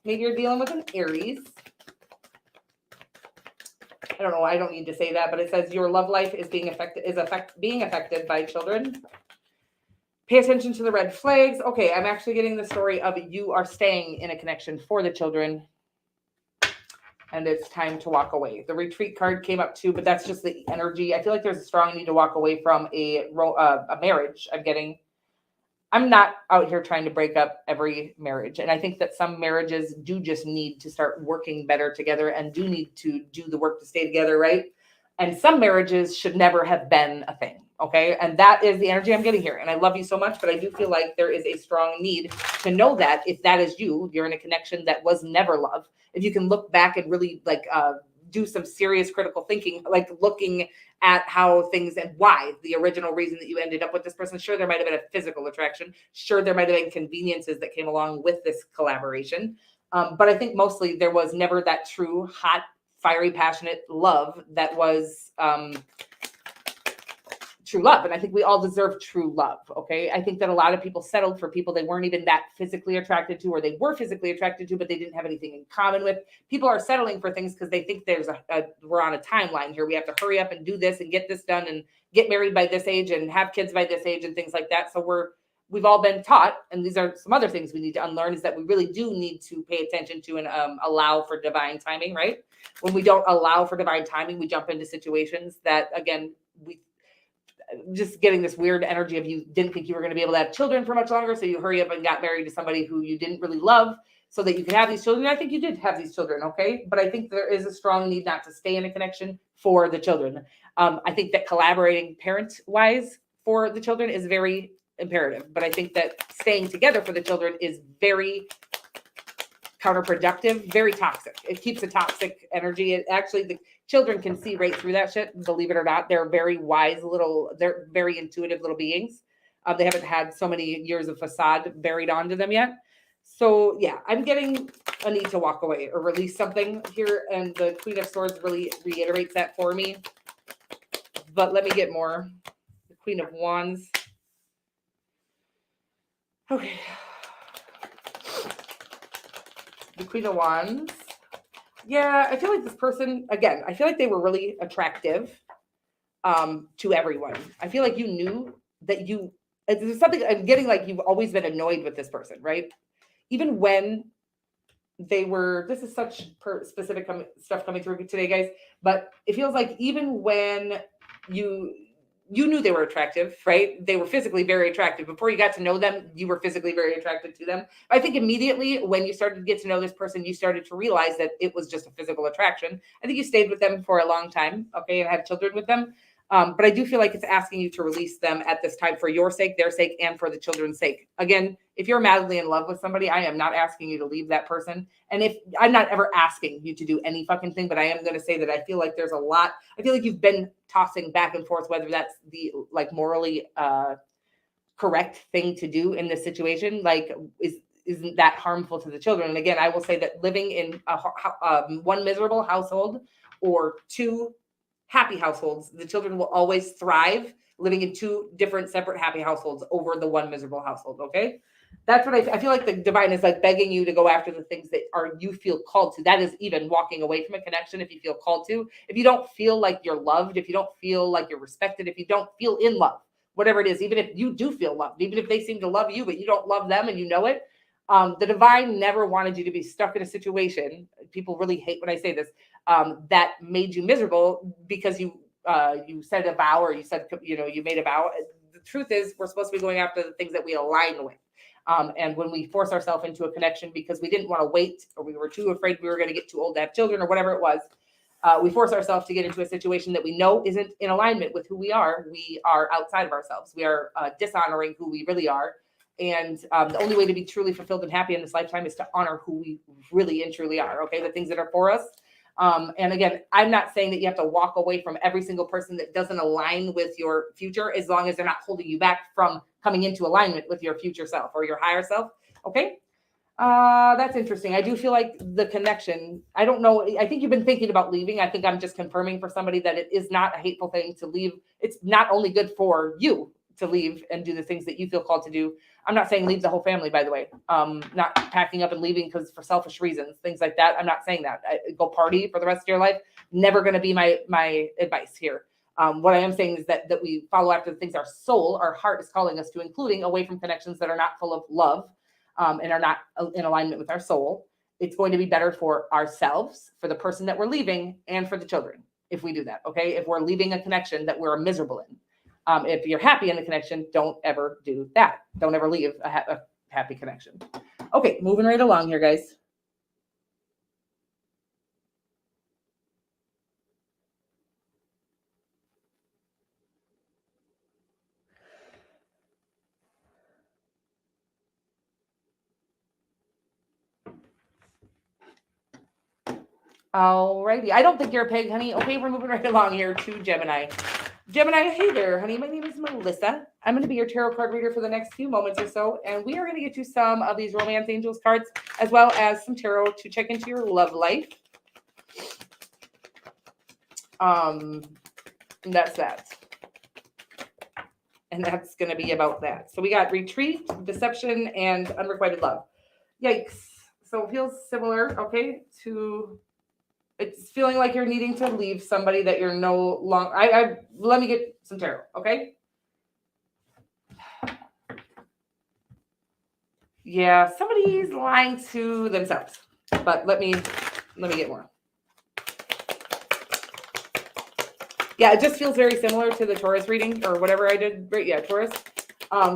Maybe you're dealing with an Aries. I don't know. I don't need to say that, but it says your love life is being affected by children. Pay attention to the red flags. Okay, I'm actually getting the story of you are staying in a connection for the children. and it's time to walk away. The retreat card came up too, but that's just the energy. I feel like there's a strong need to walk away from a marriage. I'm not out here trying to break up every marriage. And I think that some marriages do just need to start working better together and do need to do the work to stay together, right? And some marriages should never have been a thing. Okay. And that is the energy I'm getting here. And I love you so much, but I do feel like there is a strong need to know that if that is you're in a connection that was never love. If you can look back and really do some serious critical thinking, like looking at how things and why the original reason that you ended up with this person. Sure, there might have been a physical attraction. Sure, there might have been conveniences that came along with this collaboration. But I think mostly there was never that true, hot, fiery, passionate love that was true love. And I think we all deserve true love. Okay. I think that a lot of people settled for people they weren't even that physically attracted to, or they were physically attracted to, but they didn't have anything in common with. People are settling for things because they think there's we're on a timeline here. We have to hurry up and do this and get this done and get married by this age and have kids by this age and things like that. So we've all been taught, and these are some other things we need to unlearn, is that we really do need to pay attention to and allow for divine timing, right? When we don't allow for divine timing, we jump into situations that, again, we just getting this weird energy of you didn't think you were going to be able to have children for much longer. So you hurry up and got married to somebody who you didn't really love so that you could have these children. And I think you did have these children. Okay. But I think there is a strong need not to stay in a connection for the children. I think that collaborating parent wise for the children is very imperative, but I think that staying together for the children is very counterproductive, very toxic. It keeps a toxic energy. It actually, the children can see right through that shit, believe it or not. They're very wise they're very intuitive little beings. They haven't had so many years of facade buried onto them yet. So yeah, I'm getting a need to walk away or release something here. And the Queen of Swords really reiterates that for me. But let me get more. The Queen of Wands. Okay. The Queen of Wands. Yeah, I feel like this person, again, I feel like they were really attractive to everyone. I feel like you knew that there's something I'm getting, like you've always been annoyed with this person, right? Even when this is such specific stuff coming through today, guys, but it feels like even when you knew they were attractive, right? They were physically very attractive. Before you got to know them, you were physically very attracted to them. I think immediately when you started to get to know this person, you started to realize that it was just a physical attraction. I think you stayed with them for a long time, okay, and had children with them. But I do feel like it's asking you to release them at this time for your sake, their sake, and for the children's sake. Again, if you're madly in love with somebody, I am not asking you to leave that person. And if I'm not ever asking you to do any fucking thing, but I am going to say that I feel like there's a lot. I feel like you've been tossing back and forth, whether that's the morally correct thing to do in this situation. Like, isn't that harmful to the children? And again, I will say that living in one miserable household or two happy households, the children will always thrive living in two different separate happy households over the one miserable household. Okay. That's what I feel like the divine is like begging you to go after the things that you feel called to. That is even walking away from a connection. If you feel called to, if you don't feel like you're loved, if you don't feel like you're respected, if you don't feel in love, whatever it is, even if you do feel loved, even if they seem to love you, but you don't love them and you know it, the divine never wanted you to be stuck in a situation. People really hate when I say this, that made you miserable because you said a vow, or you said, you made a vow. The truth is we're supposed to be going after the things that we align with. And when we force ourselves into a connection because we didn't want to wait, or we were too afraid we were going to get too old to have children, or whatever it was, we force ourselves to get into a situation that we know isn't in alignment with who we are. We are outside of ourselves. We are dishonoring who we really are. And the only way to be truly fulfilled and happy in this lifetime is to honor who we really and truly are. Okay. The things that are for us. And again, I'm not saying that you have to walk away from every single person that doesn't align with your future, as long as they're not holding you back from coming into alignment with your future self or your higher self. Okay. That's interesting. I do feel like the connection, I don't know. I think you've been thinking about leaving. I think I'm just confirming for somebody that it is not a hateful thing to leave. It's not only good for you to leave and do the things that you feel called to do. I'm not saying leave the whole family, by the way. Not packing up and leaving because for selfish reasons, things like that. I'm not saying that. Go party for the rest of your life. Never going to be my advice here. What I am saying is that we follow after the things our soul, our heart is calling us to, including away from connections that are not full of love and are not in alignment with our soul. it's going to be better for ourselves, for the person that we're leaving, and for the children if we do that. Okay. If we're leaving a connection that we're miserable in. If you're happy in the connection, don't ever do that. Don't ever leave a happy connection. Okay, moving right along here, guys. Alrighty. I don't think you're a pig, honey. Okay, we're moving right along here to Gemini. Gemini, hey there, honey. My name is Melissa. I'm going to be your tarot card reader for the next few moments or so, and we are going to get you some of these Romance Angels cards, as well as some tarot to check into your love life. That's that. And that's going to be about that. So we got retreat, deception, and unrequited love. Yikes. So it feels similar, okay, to... It's feeling like you're needing to leave somebody that you're no longer... Let me get some tarot, okay? Yeah, somebody's lying to themselves. But let me get more. Yeah, it just feels very similar to the Taurus reading or whatever I did. Right, yeah, Taurus.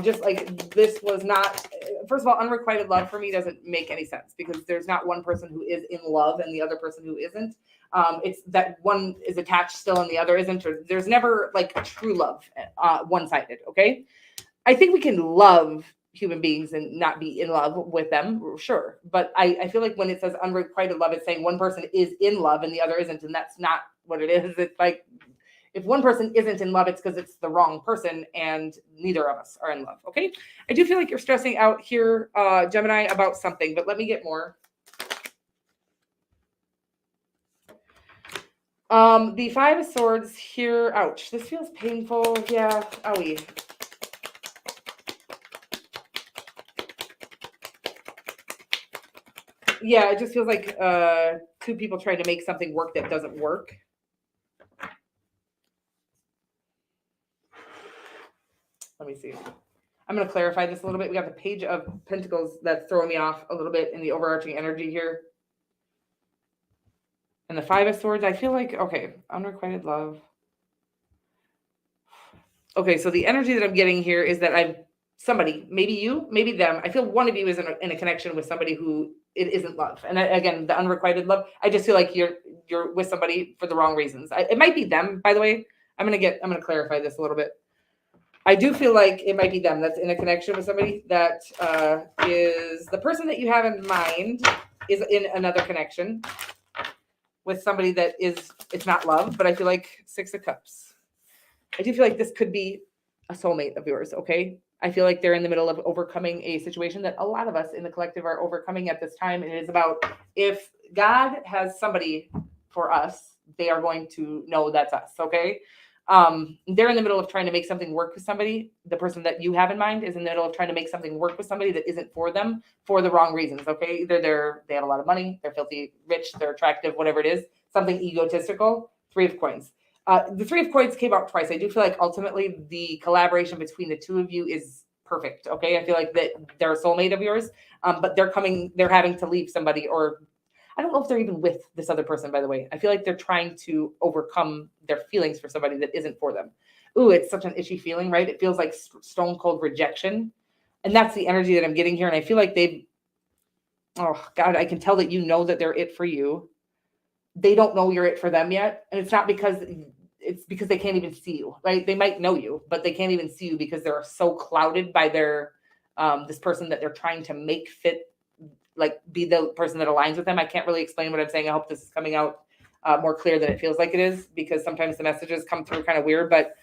Just like this was not... First of all, unrequited love for me doesn't make any sense because there's not one person who is in love and the other person who isn't. It's that one is attached still and the other isn't. Or there's never like true love, one-sided. Okay, I think we can love human beings and not be in love with them, sure. But I feel like when it says unrequited love, it's saying one person is in love and the other isn't, and that's not what it is. It's like, if one person isn't in love, it's because it's the wrong person and neither of us are in love, okay? I do feel like you're stressing out here, Gemini, about something, but let me get more. The Five of Swords here, ouch, this feels painful. Yeah, owie. Yeah, it just feels like two people trying to make something work that doesn't work. Let me see. I'm going to clarify this a little bit. We got the Page of Pentacles that's throwing me off a little bit in the overarching energy here. And the Five of Swords, I feel like, okay, unrequited love. Okay, so the energy that I'm getting here is that somebody, maybe you, maybe them. I feel one of you is in a connection with somebody who it isn't love. And again, the unrequited love, I just feel like you're with somebody for the wrong reasons. It might be them, by the way. I'm going to clarify this a little bit. I do feel like it might be them that's in a connection with somebody that is the person that you have in mind is in another connection with somebody that it's not love, but I feel like Six of Cups. I do feel like this could be a soulmate of yours, okay? I feel like they're in the middle of overcoming a situation that a lot of us in the collective are overcoming at this time. And it is about if God has somebody for us, they are going to know that's us, okay? They're in the middle of trying to make something work with somebody. The person that you have in mind is in the middle of trying to make something work with somebody that isn't for them for the wrong reasons. Okay. Either they have a lot of money, they're filthy rich, they're attractive, whatever it is, something egotistical. Three of Coins. The Three of Coins came out twice. I do feel like ultimately the collaboration between the two of you is perfect. Okay. I feel like that they're a soulmate of yours, but they're having to leave somebody, or I don't know if they're even with this other person, by the way. I feel like they're trying to overcome their feelings for somebody that isn't for them. Ooh, it's such an itchy feeling, right? It feels like stone cold rejection. And that's the energy that I'm getting here. And I feel like oh God, I can tell that you know that they're it for you. They don't know you're it for them yet. And it's because they can't even see you, right? They might know you, but they can't even see you because they're so clouded by their, this person that they're trying to make fit, like be the person that aligns with them. I can't really explain what I'm saying. I hope this is coming out more clear than it feels like it is, because sometimes the messages come through kind of weird, but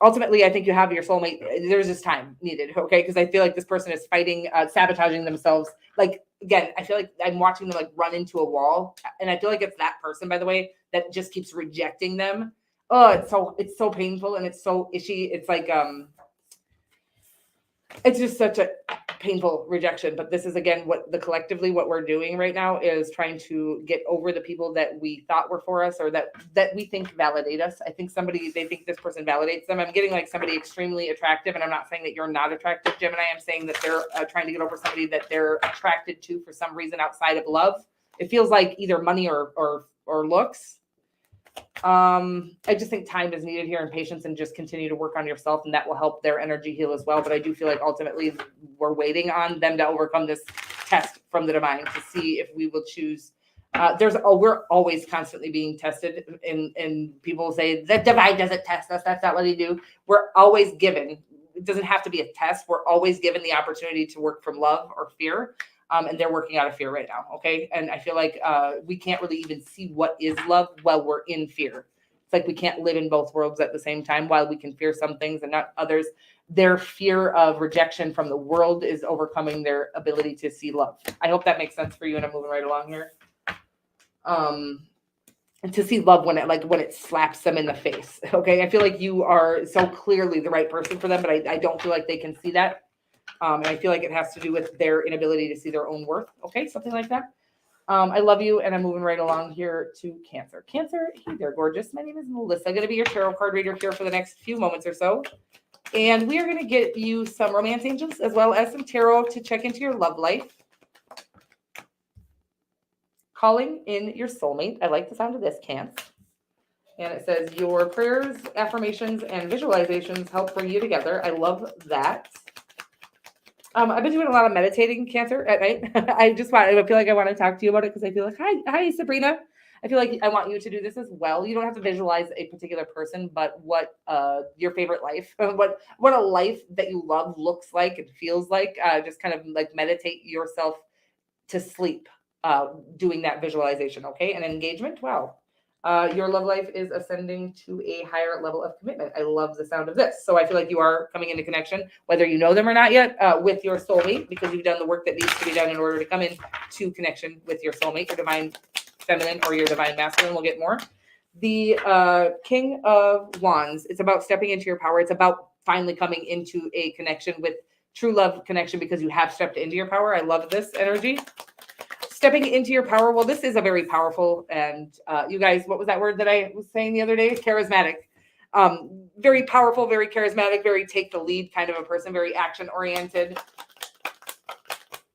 ultimately I think you have your soulmate. There's just time needed. Okay. Cause I feel like this person is fighting, sabotaging themselves. Like, again, I feel like I'm watching them like run into a wall, and I feel like it's that person, by the way, that just keeps rejecting them. Oh, it's so painful and it's so itchy. It's like, it's just such a painful rejection, but this is again what we're doing right now is trying to get over the people that we thought were for us or that we think validate us. I think they think this person validates them. I'm getting like somebody extremely attractive, and I'm not saying that you're not attractive, Gemini. I'm saying that they're trying to get over somebody that they're attracted to for some reason outside of love. It feels like either money or looks. I just think time is needed here and patience, and just continue to work on yourself, and that will help their energy heal as well. But I do feel like ultimately we're waiting on them to overcome this test from the divine to see if we will choose. We're always constantly being tested, and people say the divine doesn't test us. That's not what they do. We're always given. It doesn't have to be a test. We're always given the opportunity to work from love or fear. And they're working out of fear right now. Okay. And I feel like we can't really even see what is love while we're in fear. It's like we can't live in both worlds at the same time. While we can fear some things and not others, their fear of rejection from the world is overcoming their ability to see love. I hope that makes sense for you. And I'm moving right along here. And to see love when it slaps them in the face. Okay. I feel like you are so clearly the right person for them, but I don't feel like they can see that. And I feel like it has to do with their inability to see their own worth. Okay, something like that. I love you, and I'm moving right along here to Cancer. Cancer, hey there, gorgeous. My name is Melissa. I'm going to be your tarot card reader here for the next few moments or so. And we are going to get you some romance angels as well as some tarot to check into your love life. Calling in your soulmate. I like the sound of this, Cancer. And it says, your prayers, affirmations, and visualizations help bring you together. I love that. I've been doing a lot of meditating, Cancer, at night. I feel like I want to talk to you about it because I feel like, hi, Sabrina. I feel like I want you to do this as well. You don't have to visualize a particular person, but what your favorite life, what a life that you love looks like and feels like. Just kind of like meditate yourself to sleep doing that visualization, okay? And engagement, wow. Your love life is ascending to a higher level of commitment. I love the sound of this. So I feel like you are coming into connection, whether you know them or not yet, with your soulmate, because you've done the work that needs to be done in order to come into connection with your soulmate, your divine feminine or your divine masculine. We'll get more. The King of Wands, it's about stepping into your power. It's about finally coming into a connection with true love connection because you have stepped into your power. I love this energy. Stepping into your power. Well, this is a very powerful and you guys, what was that word that I was saying the other day? Charismatic. Very powerful, very charismatic, very take the lead kind of a person, very action oriented,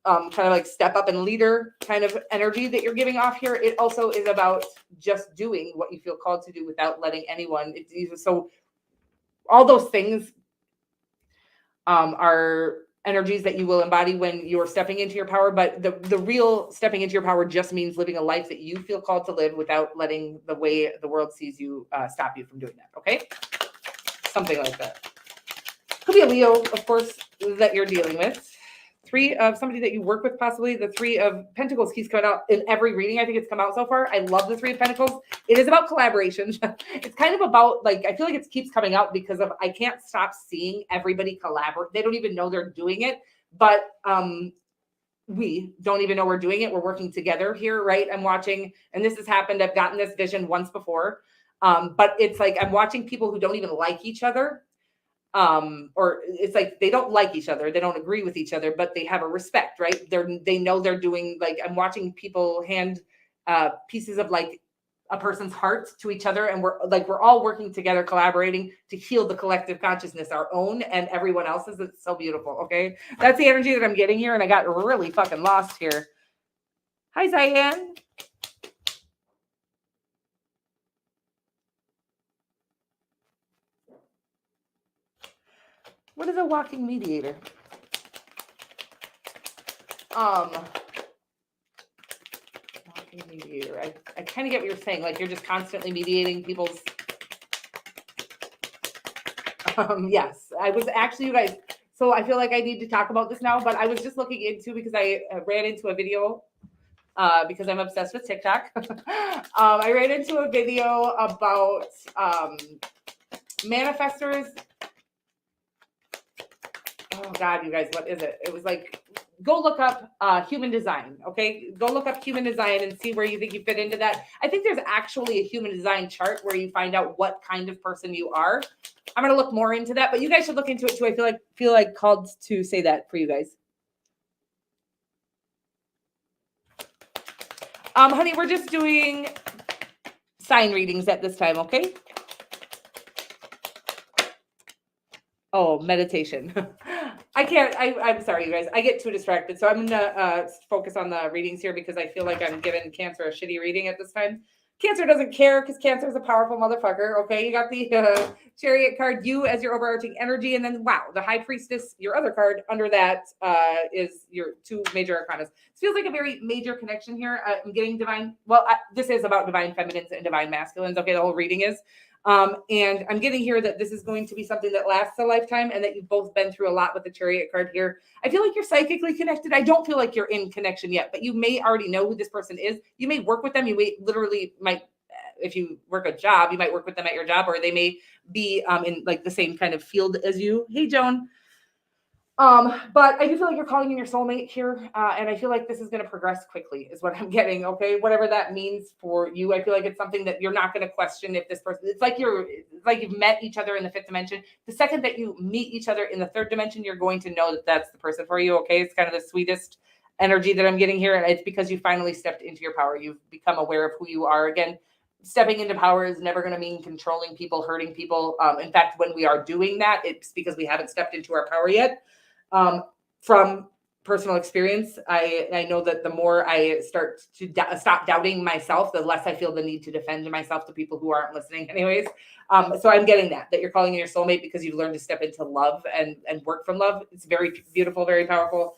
kind of like step up and leader kind of energy that you're giving off here. It also is about just doing what you feel called to do without letting anyone. So all those things are energies that you will embody when you're stepping into your power. But the real stepping into your power just means living a life that you feel called to live without letting the way the world sees you stop you from doing that. Okay. Something like that. Could be a Leo, of course, that you're dealing with. Three of somebody that you work with, possibly. The Three of Pentacles keeps coming out in every reading. I think it's come out so far. I love the Three of Pentacles. It is about collaboration. It's kind of about, like, I feel like it keeps coming out because of, I can't stop seeing everybody collaborate. They don't even know they're doing it, but we don't even know we're doing it. We're working together here, right? I'm watching, and this has happened. I've gotten this vision once before, but it's like I'm watching people who don't even like each other. Or it's like they don't like each other, they don't agree with each other, but they have a respect, right? They know they're doing, like, I'm watching people hand pieces of like a person's heart to each other, and we're all working together, collaborating to heal the collective consciousness, our own and everyone else's. It's so beautiful. Okay, that's the energy that I'm getting here, and I got really fucking lost here. Hi, Zian. What is a walking mediator? Walking mediator. I kind of get what you're saying. Like, you're just constantly mediating people's. Yes, I was actually, you guys. So I feel like I need to talk about this now, but I was just looking into, because I ran into a video because I'm obsessed with TikTok. I ran into a video about manifestors. Oh God, you guys, what is it? It was like, go look up human design. Okay. Go look up human design and see where you think you fit into that. I think there's actually a human design chart where you find out what kind of person you are. I'm going to look more into that, but you guys should look into it too. I feel like called to say that for you guys. Honey, we're just doing sign readings at this time, okay? Oh, meditation. I'm sorry, you guys. I get too distracted. So I'm going to focus on the readings here because I feel like I'm giving Cancer a shitty reading at this time. Cancer doesn't care because Cancer is a powerful motherfucker. Okay, you got the Chariot card, you as your overarching energy. And then, wow, the High Priestess, your other card under that is your two major arcanas. This feels like a very major connection here. I'm getting divine. Well, this is about divine feminines and divine masculines. Okay, the whole reading is. And I'm getting here that this is going to be something that lasts a lifetime and that you've both been through a lot with the Chariot card here. I feel like you're psychically connected. I don't feel like you're in connection yet, but you may already know who this person is. You may work with them. You may literally might, if you work a job, you might work with them at your job, or they may be in like the same kind of field as you. Hey, Joan. But I do feel like you're calling in your soulmate here, and I feel like this is going to progress quickly, is what I'm getting. Okay, whatever that means for you, I feel like it's something that you're not going to question if this person. It's like you've met each other in the fifth dimension. The second that you meet each other in the third dimension, you're going to know that that's the person for you. Okay, it's kind of the sweetest energy that I'm getting here, and it's because you finally stepped into your power. You've become aware of who you are again. Stepping into power is never going to mean controlling people, hurting people. In fact, when we are doing that, it's because we haven't stepped into our power yet. From personal experience, I know that the more I start to stop doubting myself, the less I feel the need to defend myself to people who aren't listening anyways. So I'm getting that you're calling in your soulmate because you've learned to step into love and work from love. It's very beautiful, very powerful.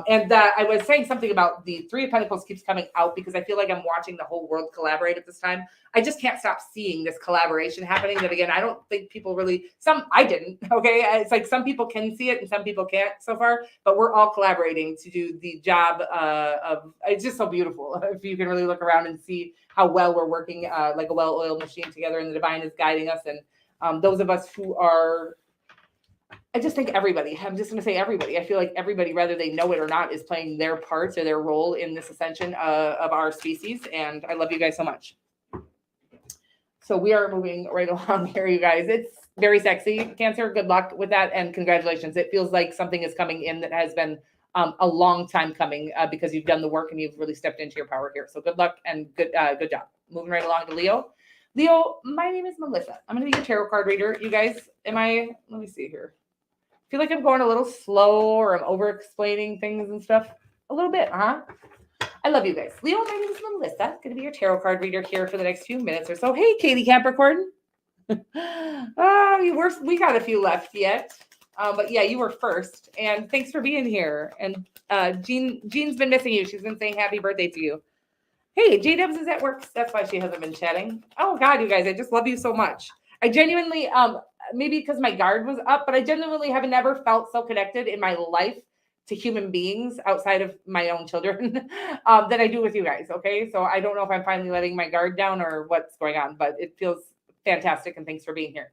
And that I was saying something about the Three of Pentacles keeps coming out because I feel like I'm watching the whole world collaborate at this time. I just can't stop seeing this collaboration happening. That again, I don't think people really, I didn't. Okay. It's like some people can see it and some people can't so far, but we're all collaborating to do the job of, it's just so beautiful. If you can really look around and see how well we're working like a well-oiled machine together, and the divine is guiding us. And those of us who are, I just think everybody, I'm just going to say everybody. I feel like everybody, whether they know it or not, is playing their part or their role in this ascension of our species. And I love you guys so much. So we are moving right along here, you guys. It's very sexy. Cancer, good luck with that. And congratulations. It feels like something is coming in that has been a long time coming because you've done the work and you've really stepped into your power here. So good luck and good job. Moving right along to Leo. Leo, my name is Melissa. I'm going to be your tarot card reader. You guys, let me see here. Feel like I'm going a little slow or I'm over explaining things and stuff a little bit, huh? I love you guys. Leo, my name is Melissa. Going to be your tarot card reader here for the next few minutes or so. Hey, Katie Capricorn. We got a few left yet. But yeah, you were first. And thanks for being here. And Jean's been missing you. She's been saying happy birthday to you. Hey, J-Dubs is at work. That's why she hasn't been chatting. Oh, God, you guys, I just love you so much. I genuinely, maybe because my guard was up, but I genuinely have never felt so connected in my life to human beings outside of my own children than I do with you guys. Okay. So I don't know if I'm finally letting my guard down or what's going on, but it feels fantastic. And thanks for being here.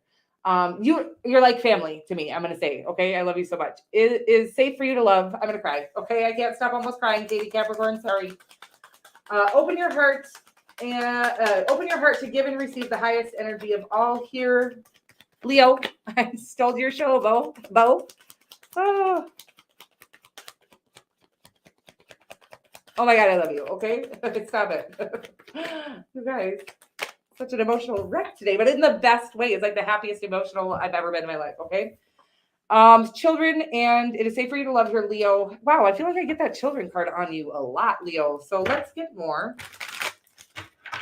You're like family to me. I'm going to say, okay. I love you so much. It is safe for you to love. I'm going to cry. Okay. I can't stop almost crying. Katie Capricorn. Sorry. Open your heart and open your heart to give and receive the highest energy of all here. Leo, I stole your show, Bo. Oh my God, I love you. Okay, stop it. You guys, such an emotional wreck today, but in the best way. It's like the happiest emotional I've ever been in my life. Okay. Children, and it is safe for you to love here, Leo. Wow, I feel like I get that children card on you a lot, Leo. So let's get more.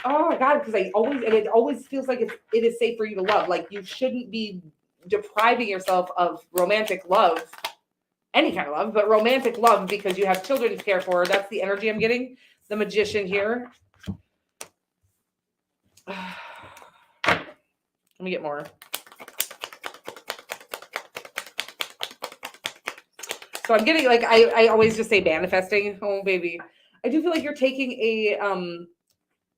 Oh my God, because it always feels like it is safe for you to love. Like you shouldn't be depriving yourself of romantic love, any kind of love, but romantic love because you have children to care for. That's the energy I'm getting. The Magician here. Let me get more. So I'm getting like I always just say manifesting. Oh baby, I do feel like you're taking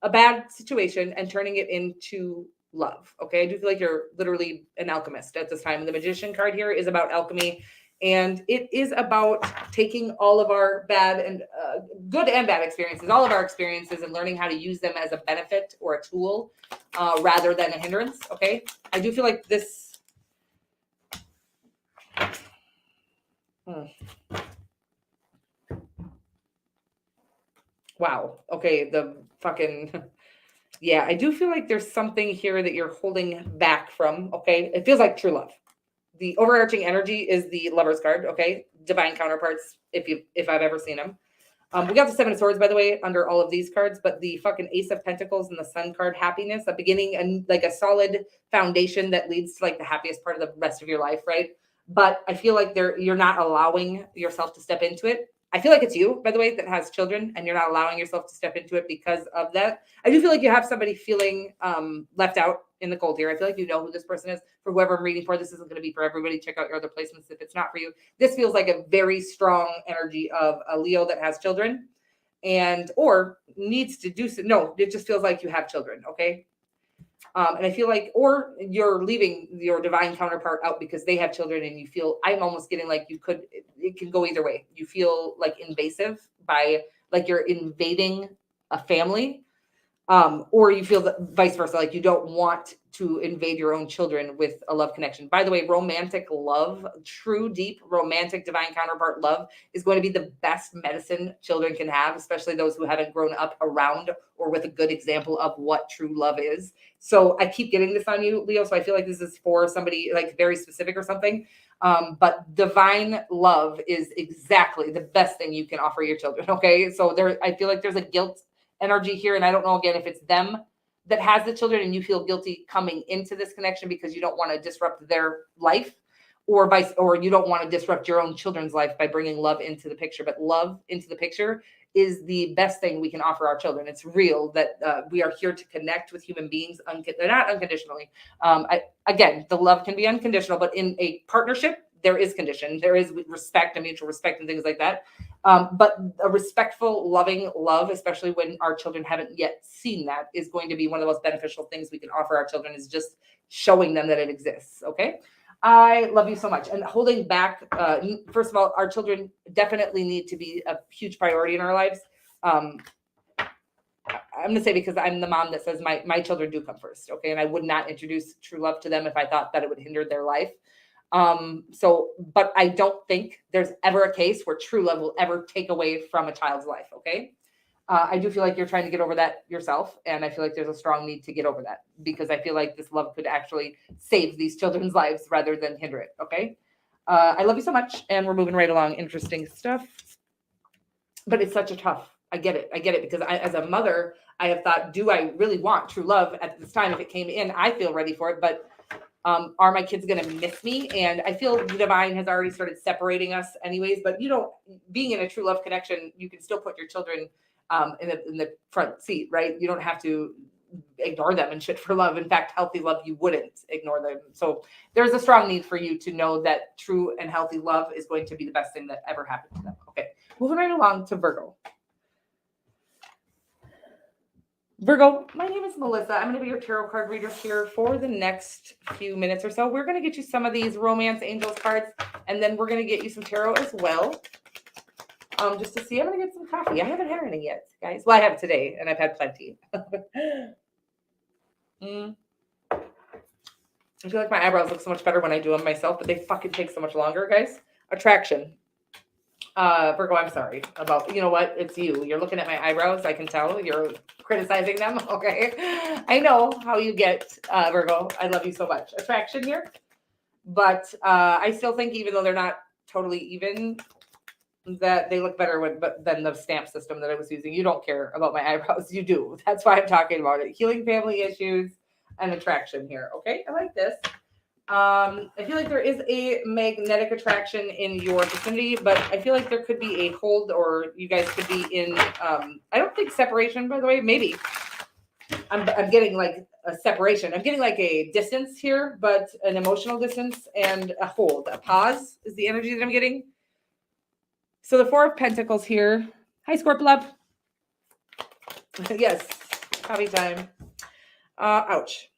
a bad situation and turning it into love. Okay, I do feel like you're literally an alchemist at this time. And the Magician card here is about alchemy, and it is about taking all of our bad and good and bad experiences, all of our experiences, and learning how to use them as a benefit or a tool rather than a hindrance. Okay, I do feel like this. Wow. Okay. The fucking, yeah, I do feel like there's something here that you're holding back from. Okay. It feels like true love. The overarching energy is the Lover's card. Okay. Divine counterparts, if I've ever seen them. We got the Seven of Swords, by the way, under all of these cards, but the fucking Ace of Pentacles and the Sun card, happiness, a beginning and like a solid foundation that leads to like the happiest part of the rest of your life, right? But I feel like you're not allowing yourself to step into it. I feel like it's you, by the way, that has children, and you're not allowing yourself to step into it because of that. I do feel like you have somebody feeling left out in the cold here. I feel like you know who this person is. For whoever I'm reading for, this isn't going to be for everybody. Check out your other placements if it's not for you. This feels like a very strong energy of a Leo that has children and or needs to do so. No, it just feels like you have children. Okay. And I feel like, or you're leaving your divine counterpart out because they have children and you feel, I'm almost getting like it can go either way. You feel like invasive by like you're invading a family, or you feel that vice versa, like you don't want to invade your own children with a love connection. By the way, romantic love, true, deep, romantic, divine counterpart love is going to be the best medicine children can have, especially those who haven't grown up around or with a good example of what true love is. So I keep getting this on you, Leo. So I feel like this is for somebody like very specific or something. But divine love is exactly the best thing you can offer your children. Okay. So I feel like there's a guilt energy here. And I don't know, again, if it's them that has the children and you feel guilty coming into this connection because you don't want to disrupt their life, or you don't want to disrupt your own children's life by bringing love into the picture. But love into the picture is the best thing we can offer our children. It's real that we are here to connect with human beings, not unconditionally. Again, the love can be unconditional, but in a partnership, there is condition. There is respect and mutual respect and things like that. But a respectful, loving love, especially when our children haven't yet seen that, is going to be one of the most beneficial things we can offer our children, is just showing them that it exists. Okay. I love you so much. And holding back, first of all, our children definitely need to be a huge priority in our lives. I'm going to say, because I'm the mom that says my children do come first. Okay. And I would not introduce true love to them if I thought that it would hinder their life. But I don't think there's ever a case where true love will ever take away from a child's life. Okay. I do feel like you're trying to get over that yourself. And I feel like there's a strong need to get over that, because I feel like this love could actually save these children's lives rather than hinder it. Okay. I love you so much. And we're moving right along. Interesting stuff. But it's such a tough, I get it, because as a mother, I have thought, do I really want true love at this time? If it came in, I feel ready for it, but are my kids going to miss me? And I feel the divine has already started separating us anyways, but being in a true love connection, you can still put your children in the front seat, right? You don't have to ignore them and shit for love. In fact, healthy love, you wouldn't ignore them. So there's a strong need for you to know that true and healthy love is going to be the best thing that ever happened to them. Okay, moving right along to Virgo. Virgo, my name is Melissa. I'm going to be your tarot card reader here for the next few minutes or so. We're going to get you some of these romance angels cards, and then we're going to get you some tarot as well. Just to see, I'm going to get some coffee. I haven't had any yet, guys. Well, I have today, and I've had plenty. I feel like my eyebrows look so much better when I do them myself, but they fucking take so much longer, guys. Attraction. Virgo, I'm sorry about, you know what? It's you. You're looking at my eyebrows. I can tell you're criticizing them. Okay. I know how you get, Virgo. I love you so much. Attraction here. But I still think, even though they're not totally even, that they look better than the stamp system that I was using. You don't care about my eyebrows. You do. That's why I'm talking about it. Healing family issues and attraction here. Okay. I like this. I feel like there is a magnetic attraction in your vicinity, but I feel like there could be a hold, or you guys could be in, I don't think separation, by the way, maybe. I'm getting like a separation. I'm getting like a distance here, but an emotional distance and a hold, a pause is the energy that I'm getting. So the Four of Pentacles here. Hi, Scorp Love. Yes, coffee time. Ouch.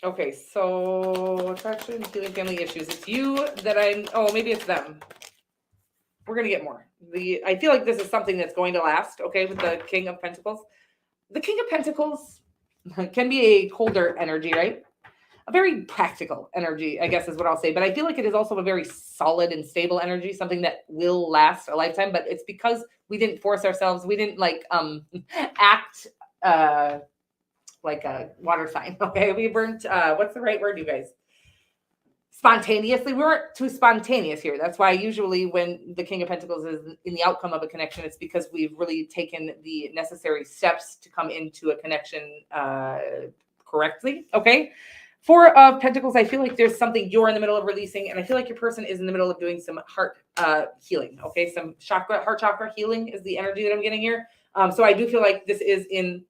Okay, so attraction, healing family issues. It's you that maybe it's them. We're going to get more. I feel like this is something that's going to last, okay, with the King of Pentacles. The King of Pentacles can be a colder energy, right? a very practical energy, I guess is what I'll say. But I feel like it is also a very solid and stable energy, something that will last a lifetime. But it's because we didn't force ourselves. We didn't like act like a water sign. Okay. We weren't, what's the right word, you guys? Spontaneously. We weren't too spontaneous here. That's why usually when the King of Pentacles is in the outcome of a connection, it's because we've really taken the necessary steps to come into a connection correctly. Okay. Four of Pentacles, I feel like there's something you're in the middle of releasing, and I feel like your person is in the middle of doing some heart healing. Okay, some heart chakra healing is the energy that I'm getting here. So I do feel like this is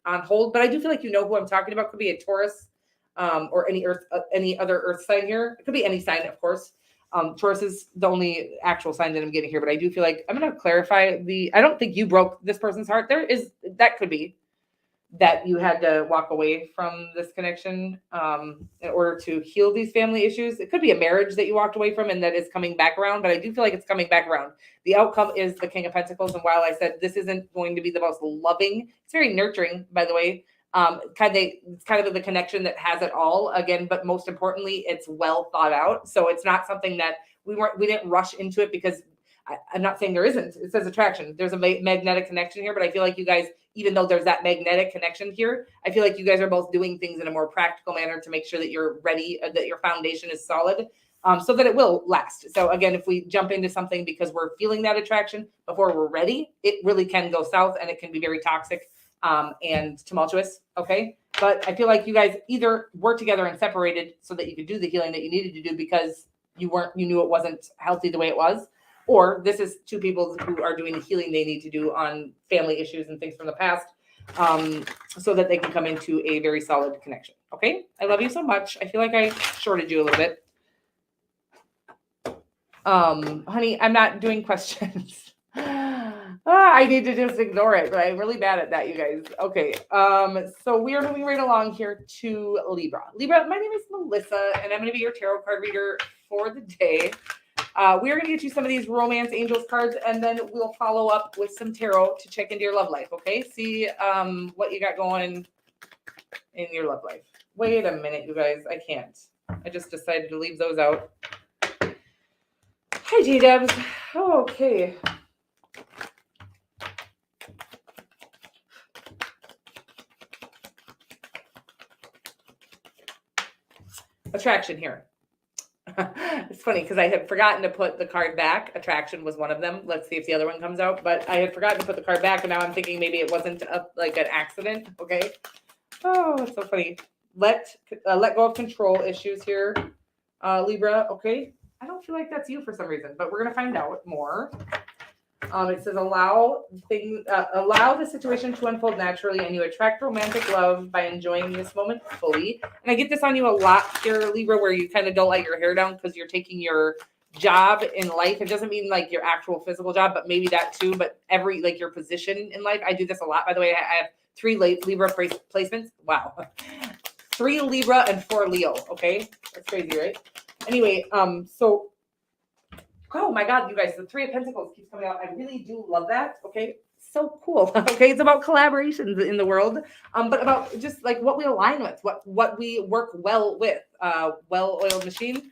on hold, but I do feel like you know who I'm talking about. Could be a Taurus or any other Earth sign here. It could be any sign, of course. Taurus is the only actual sign that I'm getting here, but I do feel like I'm going to clarify I don't think you broke this person's heart. That could be that you had to walk away from this connection in order to heal these family issues. It could be a marriage that you walked away from and that is coming back around, but I do feel like it's coming back around. The outcome is the King of Pentacles. And while I said this isn't going to be the most loving, it's very nurturing, by the way. It's kind of the connection that has it all again, but most importantly, it's well thought out. So it's not something that we didn't rush into it because I'm not saying there isn't. It says attraction. There's a magnetic connection here, but I feel like you guys, even though there's that magnetic connection here, I feel like you guys are both doing things in a more practical manner to make sure that you're ready, that your foundation is solid, so that it will last. So again, if we jump into something because we're feeling that attraction before we're ready, it really can go south and it can be very toxic and tumultuous. Okay. But I feel like you guys either worked together and separated so that you could do the healing that you needed to do because you knew it wasn't healthy the way it was. Or this is two people who are doing the healing they need to do on family issues and things from the past so that they can come into a very solid connection. Okay? I love you so much. I feel like I shorted you a little bit. Honey, I'm not doing questions. I need to just ignore it, but I'm really bad at that, you guys. Okay. So we are moving right along here to Libra. Libra, my name is Melissa, and I'm going to be your tarot card reader for the day. We are going to get you some of these romance angels cards, and then we'll follow up with some tarot to check into your love life. Okay. See, what you got going in your love life. Wait a minute, you guys. I can't. I just decided to leave those out. Hi, G-Dubs. Oh, okay. Attraction here. It's funny because I had forgotten to put the card back. Attraction was one of them. Let's see if the other one comes out. But I had forgotten to put the card back, and now I'm thinking maybe it wasn't like an accident. Okay. Oh, it's so funny. Let go of control issues here, Libra. Okay. I don't feel like that's you for some reason, but we're gonna find out more. It says allow the situation to unfold naturally, and you attract romantic love by enjoying this moment fully. And I get this on you a lot here, Libra, where you kind of don't let your hair down because you're taking your job in life. It doesn't mean like your actual physical job, but maybe that too. But like your position in life. I do this a lot, by the way. I have 3 Libra placements. Wow, 3 Libra and 4 Leo. Okay, that's crazy, right? Anyway, so. Oh my God, you guys, the 3 of Pentacles keeps coming out. I really do love that. Okay. So cool. Okay. It's about collaborations in the world. But about just like what we align with, what we work well with, well-oiled machine,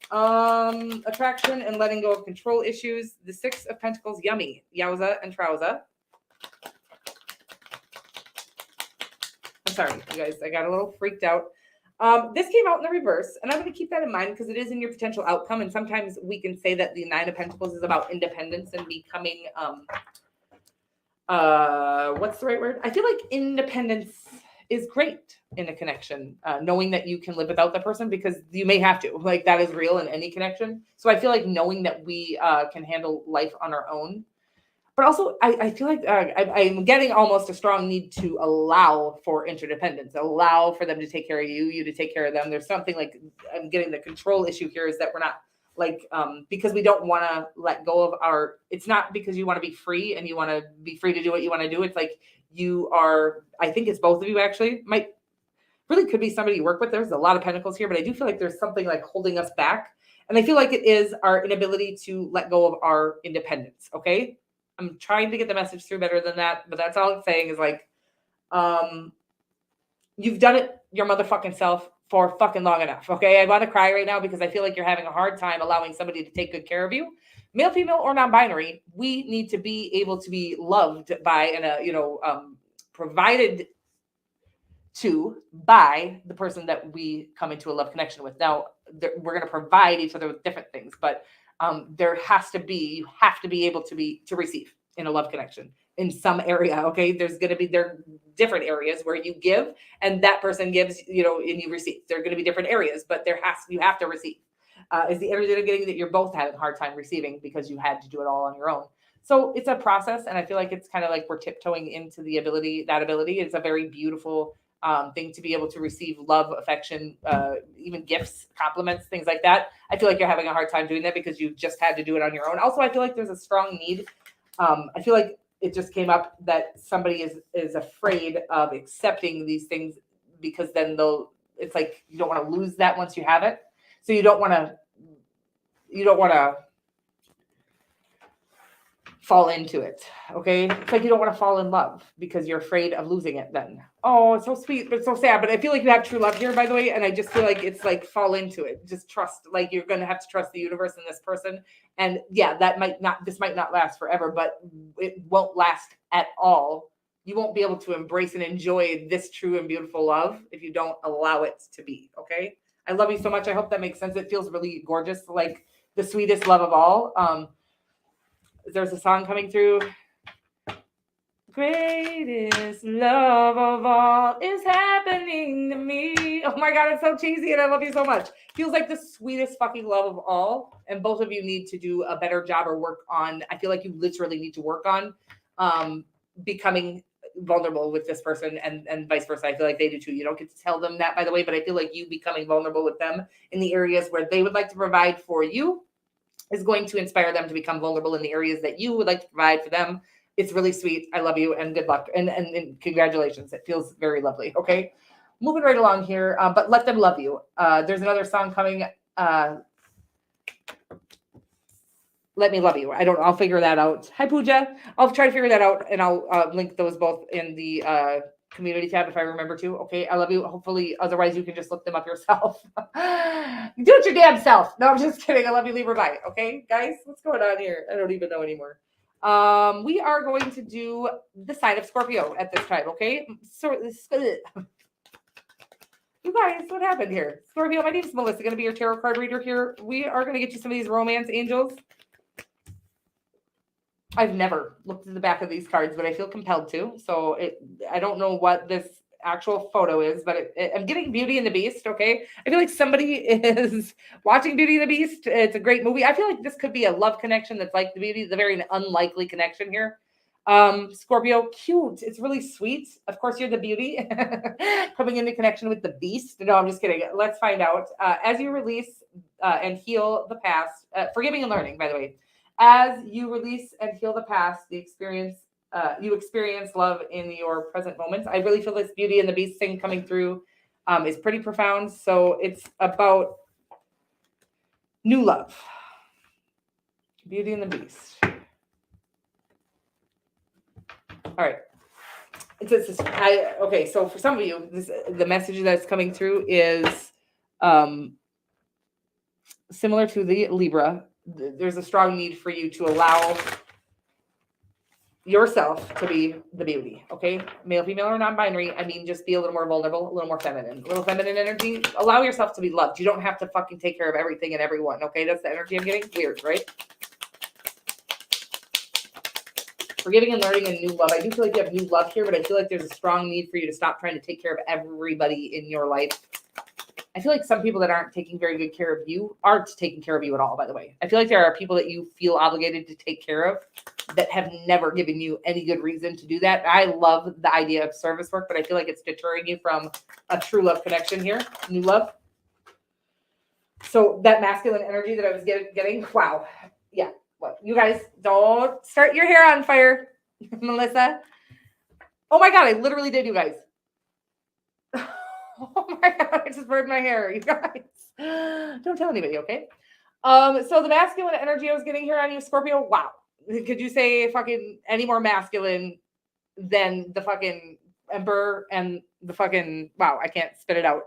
attraction and letting go of control issues. The 6 of Pentacles, yummy, yowza and trouza. I'm sorry, you guys, I got a little freaked out. This came out in the reverse, and I'm going to keep that in mind because it is in your potential outcome. And sometimes we can say that the 9 of Pentacles is about independence and becoming, what's the right word? I feel like independence is great in a connection, knowing that you can live without that person because you may have to. Like that is real in any connection. So I feel like knowing that we can handle life on our own. But also, I feel like I'm getting almost a strong need to allow for interdependence, allow for them to take care of you, you to take care of them. There's something like I'm getting the control issue here is that we're not like, because we don't want to let go of it's not because you want to be free and you want to be free to do what you want to do. It's like I think it's both of you actually. Really could be somebody you work with. There's a lot of Pentacles here, but I do feel like there's something like holding us back. And I feel like it is our inability to let go of our independence. Okay. I'm trying to get the message through better than that, but that's all I'm saying is like, you've done it your motherfucking self for fucking long enough. Okay. I want to cry right now because I feel like you're having a hard time allowing somebody to take good care of you. Male, female, or non-binary, we need to be able to be loved by and provided to by the person that we come into a love connection with. Now, we're going to provide each other with different things, but you have to be able to receive in a love connection in some area. Okay. There are different areas where you give and that person gives, and you receive. There are going to be different areas, but you have to receive. Is the energy that I'm getting that you're both having a hard time receiving because you had to do it all on your own. So it's a process. And I feel like it's kind of like we're tiptoeing into that ability. It's a very beautiful thing to be able to receive love, affection, even gifts, compliments, things like that. I feel like you're having a hard time doing that because you just had to do it on your own. Also, I feel like there's a strong need. I feel like it just came up that somebody is afraid of accepting these things because then it's like you don't want to lose that once you have it. So you don't want to fall into it. Okay. It's like you don't want to fall in love because you're afraid of losing it then. Oh, it's so sweet, but so sad. But I feel like you have true love here, by the way. And I just feel like it's like fall into it. Just trust, like you're going to have to trust the universe and this person. And yeah, this might not last forever, but it won't last at all. You won't be able to embrace and enjoy this true and beautiful love if you don't allow it to be. Okay. I love you so much. I hope that makes sense. It feels really gorgeous. Like the sweetest love of all. There's a song coming through. Greatest love of all is happening to me. Oh my God, it's so cheesy and I love you so much. Feels like the sweetest fucking love of all. And both of you need to do a better job or work on. I feel like you literally need to work on becoming vulnerable with this person and vice versa. I feel like they do too. You don't get to tell them that, by the way, but I feel like you becoming vulnerable with them in the areas where they would like to provide for you is going to inspire them to become vulnerable in the areas that you would like to provide for them. It's really sweet. I love you and good luck and congratulations. It feels very lovely. Okay. Moving right along here, but let them love you. There's another song coming. Let me love you. I don't know. I'll figure that out. Hi, Pooja. I'll try to figure that out and I'll link those both in the community tab if I remember to. Okay. I love you. Hopefully, otherwise you can just look them up yourself. Do it your damn self. No, I'm just kidding. I love you. Leave her by. Okay, guys, what's going on here? I don't even know anymore. We are going to do the sign of Scorpio at this time. Okay. So you guys, what happened here? Scorpio, my name is Melissa. Going to be your tarot card reader here. We are going to get you some of these romance angels. I've never looked at the back of these cards, but I feel compelled to. So I don't know what this actual photo is, but I'm getting Beauty and the Beast. Okay. I feel like somebody is watching Beauty and the Beast. It's a great movie. I feel like this could be a love connection that's like the Beauty, the very unlikely connection here. Scorpio, cute. It's really sweet. Of course, you're the Beauty coming into connection with the Beast. No, I'm just kidding. Let's find out. As you release and heal the past, forgiving and learning, by the way, as you release and heal the past, you experience love in your present moments. I really feel this Beauty and the Beast thing coming through is pretty profound. So it's about new love. Beauty and the Beast. All right. Okay, so for some of you, the message that's coming through is similar to the Libra. There's a strong need for you to allow yourself to be the Beauty. Okay, male, female, or non-binary. I mean, just be a little more vulnerable, a little more feminine, a little feminine energy. Allow yourself to be loved. You don't have to fucking take care of everything and everyone. Okay, that's the energy I'm getting. Weird, right? Forgiving and learning and new love. I do feel like you have new love here, but I feel like there's a strong need for you to stop trying to take care of everybody in your life. I feel like some people that aren't taking very good care of you aren't taking care of you at all, by the way. I feel like there are people that you feel obligated to take care of that have never given you any good reason to do that. I love the idea of service work, but I feel like it's deterring you from a true love connection here. New love. So that masculine energy that I was getting, wow. Yeah. Well, you guys don't start your hair on fire, Melissa. Oh my God, I literally did, you guys. Oh my God, I just burned my hair, you guys. Don't tell anybody, okay? So the masculine energy I was getting here on you, Scorpio, wow. Could you say fucking any more masculine than the fucking Emperor and the fucking, wow, I can't spit it out.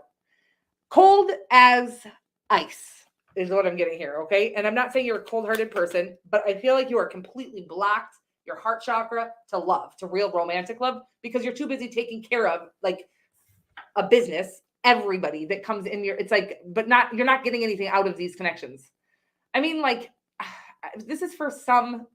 Cold as ice is what I'm getting here, okay? And I'm not saying you're a cold-hearted person, but I feel like you are completely blocked your heart chakra to love, to real romantic love, because you're too busy taking care of like a business, everybody that comes in your, it's like, but not, you're not getting anything out of these connections. I mean, like, this is for some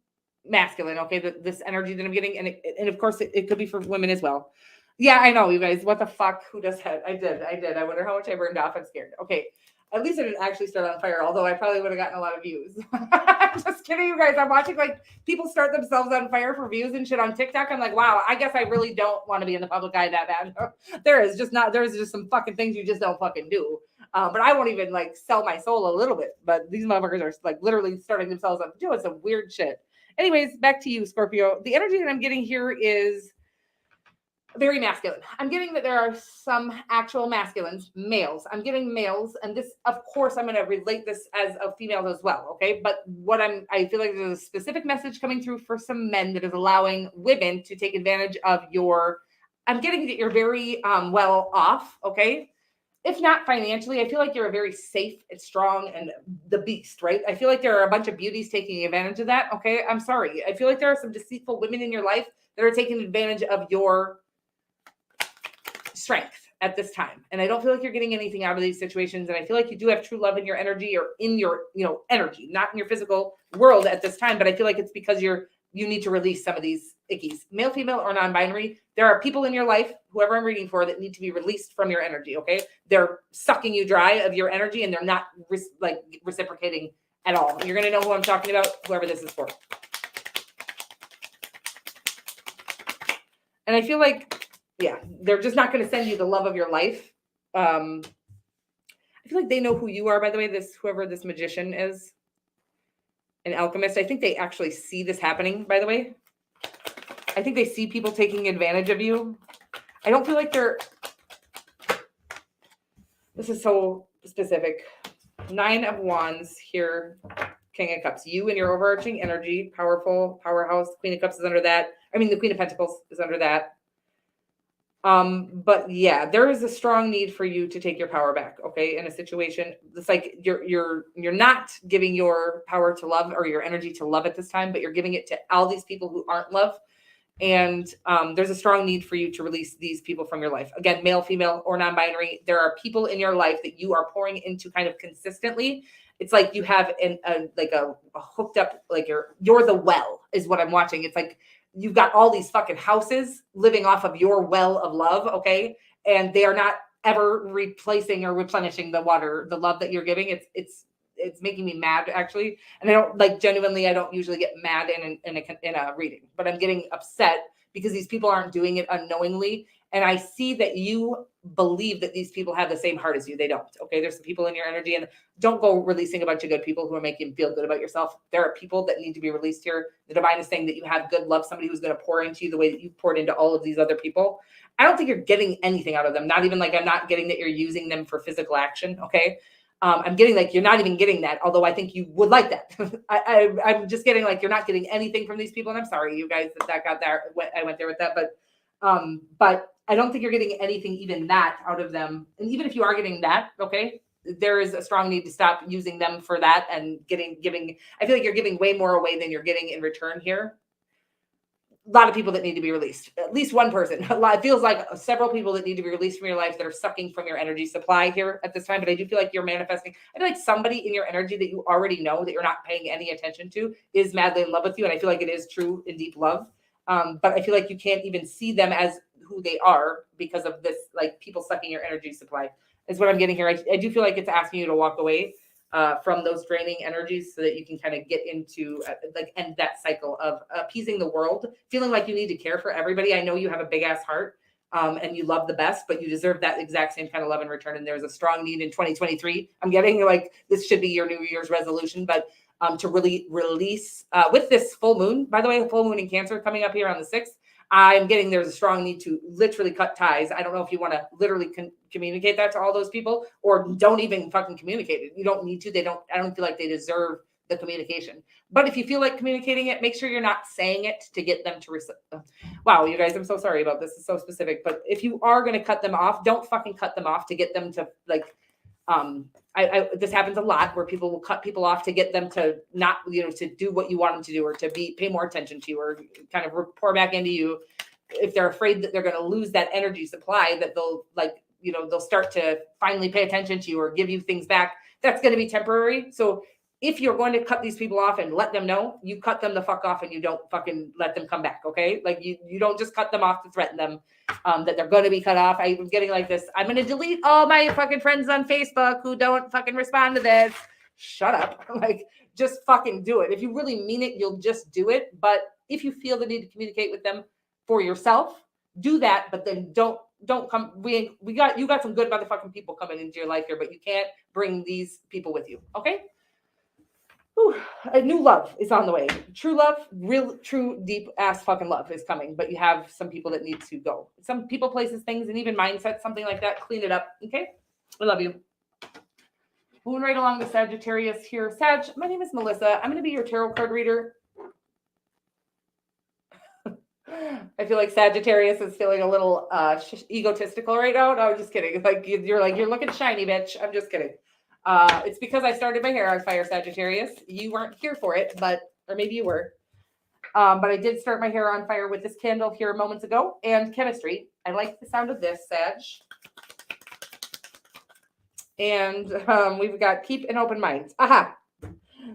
masculine, okay, this energy that I'm getting, and of course it could be for women as well. Yeah, I know, you guys. What the fuck? Who does that? I did. I wonder how much I burned off. I'm scared. Okay. At least I didn't actually start on fire, although I probably would have gotten a lot of views. I'm just kidding, you guys. I'm watching like people start themselves on fire for views and shit on TikTok. I'm like, wow, I guess I really don't want to be in the public eye that bad. There's just some fucking things you just don't fucking do. But I won't even like sell my soul a little bit. But these motherfuckers are like literally starting themselves up doing some weird shit. Anyways, back to you, Scorpio. The energy that I'm getting here is very masculine. I'm getting that there are some actual masculines, males. I'm getting males, and this, of course, I'm going to relate this as a female as well. Okay, but I feel like there's a specific message coming through for some men that is allowing women to take advantage of your. I'm getting that you're very well off. Okay. If not financially, I feel like you're a very safe and strong and the beast, right? I feel like there are a bunch of beauties taking advantage of that. Okay. I'm sorry. I feel like there are some deceitful women in your life that are taking advantage of your strength at this time. And I don't feel like you're getting anything out of these situations. And I feel like you do have true love in your energy, or in your, energy, not in your physical world at this time. But I feel like it's because you need to release some of these ickies, male, female, or non-binary. There are people in your life, whoever I'm reading for, that need to be released from your energy. Okay. They're sucking you dry of your energy, and they're not reciprocating at all. You're going to know who I'm talking about, whoever this is for. And I feel like, yeah, they're just not going to send you the love of your life. I feel like they know who you are, by the way, whoever this magician is, an alchemist. I think they actually see this happening, by the way. I think they see people taking advantage of you. I don't feel like this is so specific. 9 of Wands here, King of Cups. You and your overarching energy, powerful, powerhouse. Queen of Cups is under that. I mean, the Queen of Pentacles is under that. But yeah, there is a strong need for you to take your power back. Okay. In a situation, it's like you're not giving your power to love, or your energy to love at this time, but you're giving it to all these people who aren't love. And there's a strong need for you to release these people from your life. Again, male, female, or non-binary. There are people in your life that you are pouring into kind of consistently. It's like you have a hooked up, like you're the well is what I'm watching. It's like you've got all these fucking houses living off of your well of love, okay? And they are not ever replacing or replenishing the water, the love that you're giving. It's making me mad, actually. And I don't genuinely, I don't usually get mad in a reading, but I'm getting upset because these people aren't doing it unknowingly. And I see that you believe that these people have the same heart as you. They don't. Okay. There's some people in your energy, and don't go releasing a bunch of good people who are making you feel good about yourself. There are people that need to be released here. The divine is saying that you have good love, somebody who's going to pour into you the way that you poured into all of these other people. I don't think you're getting anything out of them. Not even I'm not getting that you're using them for physical action. Okay. I'm getting you're not even getting that, although I think you would like that. I'm just getting you're not getting anything from these people. And I'm sorry, you guys, that got there. I went there with that, but I don't think you're getting anything, even that, out of them. And even if you are getting that, okay, there is a strong need to stop using them for that and giving. I feel like you're giving way more away than you're getting in return here. A lot of people that need to be released. At least one person. It feels like several people that need to be released from your life that are sucking from your energy supply here at this time. But I do feel like you're manifesting. I feel like somebody in your energy that you already know that you're not paying any attention to is madly in love with you. And I feel like it is true and deep love. But I feel like you can't even see them as who they are because of this, people sucking your energy supply is what I'm getting here. I do feel like it's asking you to walk away from those draining energies so that you can kind of get into end that cycle of appeasing the world, feeling like you need to care for everybody. I know you have a big ass heart and you love the best, but you deserve that exact same kind of love in return. And there's a strong need in 2023. I'm getting this should be your New Year's resolution, but to really release with this full moon, by the way, full moon in Cancer coming up here on the 6th. I'm getting there's a strong need to literally cut ties. I don't know if you want to literally communicate that to all those people, or don't even fucking communicate it. You don't need to. I don't feel like they deserve the communication. But if you feel like communicating it, make sure you're not saying it to get them to wow, you guys, I'm so sorry about this. It's so specific. But if you are going to cut them off, don't fucking cut them off to get them to This happens a lot where people will cut people off to get them to not, to do what you want them to do, or to pay more attention to you, or kind of pour back into you. If they're afraid that they're going to lose that energy supply, that they'll they'll start to finally pay attention to you or give you things back. That's going to be temporary. So if you're going to cut these people off and let them know, you cut them the fuck off and you don't fucking let them come back. Okay. Like you don't just cut them off to threaten them that they're going to be cut off. I'm getting like this. I'm going to delete all my fucking friends on Facebook who don't fucking respond to this. Shut up. Like, just fucking do it. If you really mean it, you'll just do it. But if you feel the need to communicate with them for yourself, do that. But then don't come. You got some good motherfucking people coming into your life here, but you can't bring these people with you. Okay. Whew. A new love is on the way. True love, real, true, deep ass fucking love is coming. But you have some people that need to go. Some people, places, things, and even mindsets, something like that. Clean it up. Okay. I love you. Moving right along to Sagittarius here. Sag, my name is Melissa. I'm going to be your tarot card reader. I feel like Sagittarius is feeling a little egotistical right now. No, I'm just kidding. Like you're looking shiny, bitch. I'm just kidding. It's because I started my hair on fire, Sagittarius. You weren't here for it, or maybe you were. But I did start my hair on fire with this candle here moments ago. And chemistry. I like the sound of this, Sag. And we've got keep an open mind. Aha.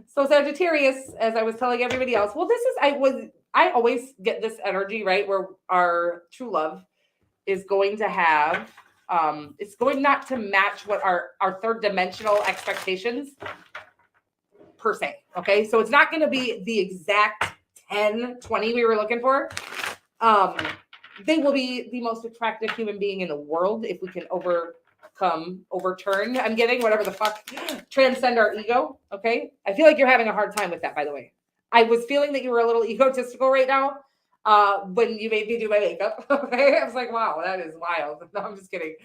So Sagittarius, as I was telling everybody else, well, I always get this energy, right? Where our true love is going to have, it's going not to match what our third dimensional expectations per se. Okay. So it's not going to be the exact 10, 20 we were looking for. They will be the most attractive human being in the world if we can overturn, I'm getting whatever the fuck, transcend our ego. Okay. I feel like you're having a hard time with that, by the way. I was feeling that you were a little egotistical right now when you made me do my makeup. Okay. I was like, wow, that is wild. No, I'm just kidding.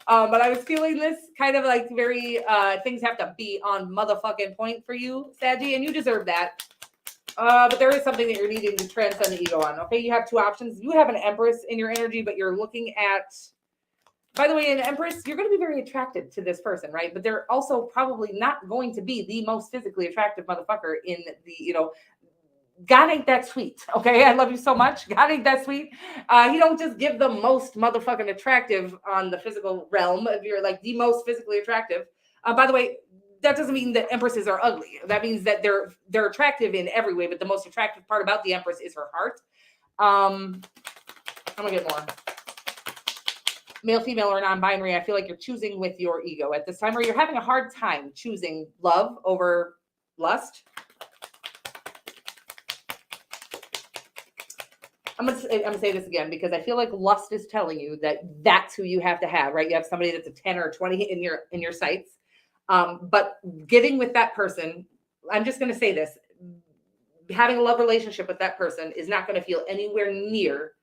But I was feeling this kind of like very, things have to be on motherfucking point for you, Saggy, and you deserve that. But there is something that you're needing to transcend the ego on. Okay. You have two options. You have an Empress in your energy, but you're looking at, by the way, an Empress, you're going to be very attracted to this person, right? But they're also probably not going to be the most physically attractive motherfucker in the, God ain't that sweet. Okay. I love you so much. God ain't that sweet. He don't just give the most motherfucking attractive on the physical realm. If you're like the most physically attractive, by the way, that doesn't mean that Empresses are ugly. That means that they're attractive in every way. But the most attractive part about the Empress is her heart. I'm going to get more. Male, female, or non-binary, I feel like you're choosing with your ego at this time, or you're having a hard time choosing love over lust. I'm gonna say this again because I feel like lust is telling you that that's who you have to have, right? You have somebody that's a 10 or 20 in your sights. But getting with that person, I'm just going to say this, having a love relationship with that person is not going to feel anywhere near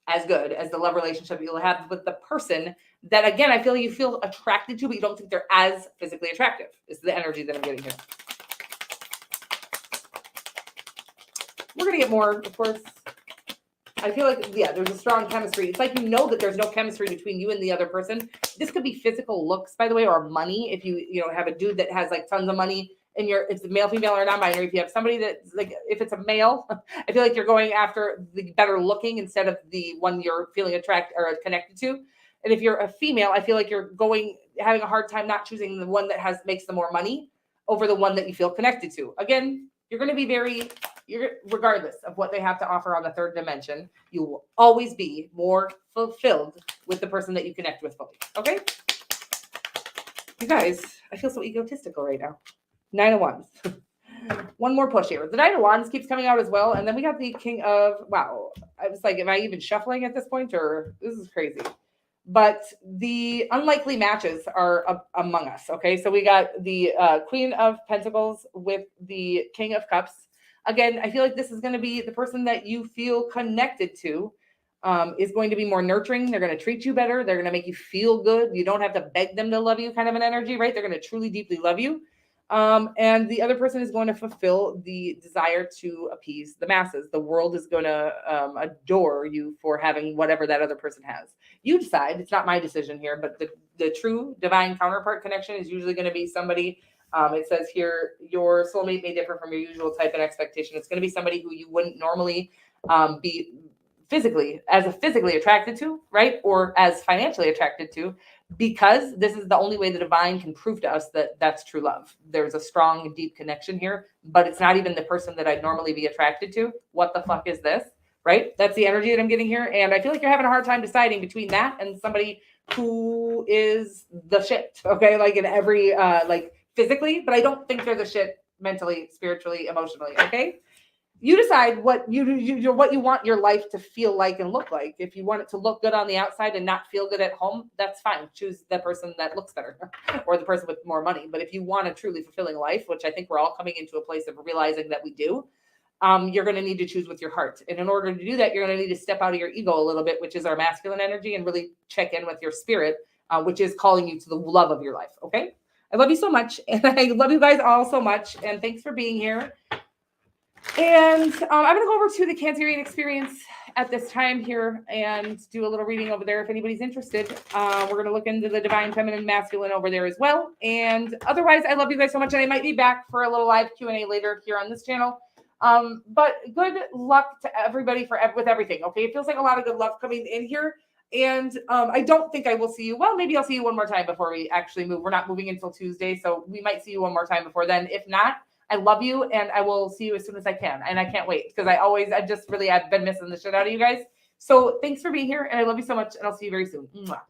as good as the love relationship you'll have with the person that, again, I feel you feel attracted to, but you don't think they're as physically attractive. Is the energy that I'm getting here. We're going to get more, of course. I feel like, yeah, there's a strong chemistry. It's like that there's no chemistry between you and the other person. This could be physical looks, by the way, or money. If you have a dude that has like tons of money it's male, female, or non-binary. If you have somebody that's like, if it's a male, I feel like you're going after the better looking instead of the one you're feeling attracted or connected to. And if you're a female, I feel like you're having a hard time not choosing the one that makes the more money over the one that you feel connected to. Again, you're going to be regardless of what they have to offer on the third dimension, you will always be more fulfilled with the person that you connect with fully. Okay? You guys, I feel so egotistical right now. 9 of Wands. One more push here. The 9 of Wands keeps coming out as well. And then we got the King of, wow. I was like, am I even shuffling at this point? Or this is crazy. But the unlikely matches are among us. Okay. So we got the Queen of Pentacles with the King of Cups. Again, I feel like this is going to be the person that you feel connected to is going to be more nurturing. They're going to treat you better. They're going to make you feel good. You don't have to beg them to love you, kind of an energy, right? They're going to truly, deeply love you. And the other person is going to fulfill the desire to appease the masses. The world is going to adore you for having whatever that other person has. You decide. It's not my decision here, but the true divine counterpart connection is usually going to be somebody. It says here, your soulmate may differ from your usual type and expectation. It's going to be somebody who you wouldn't normally be physically attracted to, right? Or as financially attracted to, because this is the only way the divine can prove to us that that's true love. There's a strong, deep connection here, but it's not even the person that I'd normally be attracted to. What the fuck is this? Right? That's the energy that I'm getting here. And I feel like you're having a hard time deciding between that and somebody who is the shit. Okay. Like in every, like physically, but I don't think they're the shit mentally, spiritually, emotionally. Okay. You decide what you what you want your life to feel like and look like. If you want it to look good on the outside and not feel good at home, that's fine. Choose the person that looks better or the person with more money. But if you want a truly fulfilling life, which I think we're all coming into a place of realizing that we do, you're going to need to choose with your heart. And in order to do that, you're going to need to step out of your ego a little bit, which is our masculine energy, and really check in with your spirit, which is calling you to the love of your life. Okay. I love you so much. And I love you guys all so much. And thanks for being here. And I'm going to go over to the Cancerian experience at this time here and do a little reading over there if anybody's interested. We're going to look into the divine feminine masculine over there as well. And otherwise, I love you guys so much. And I might be back for a little live Q&A later here on this channel. But good luck to everybody with everything. Okay. It feels like a lot of good luck coming in here. And I don't think I will see you. Well, maybe I'll see you one more time before we actually move. We're not moving until Tuesday. So we might see you one more time before then. If not, I love you, and I will see you as soon as I can. And I can't wait because I've been missing the shit out of you guys. So thanks for being here, and I love you so much, and I'll see you very soon. Mwah.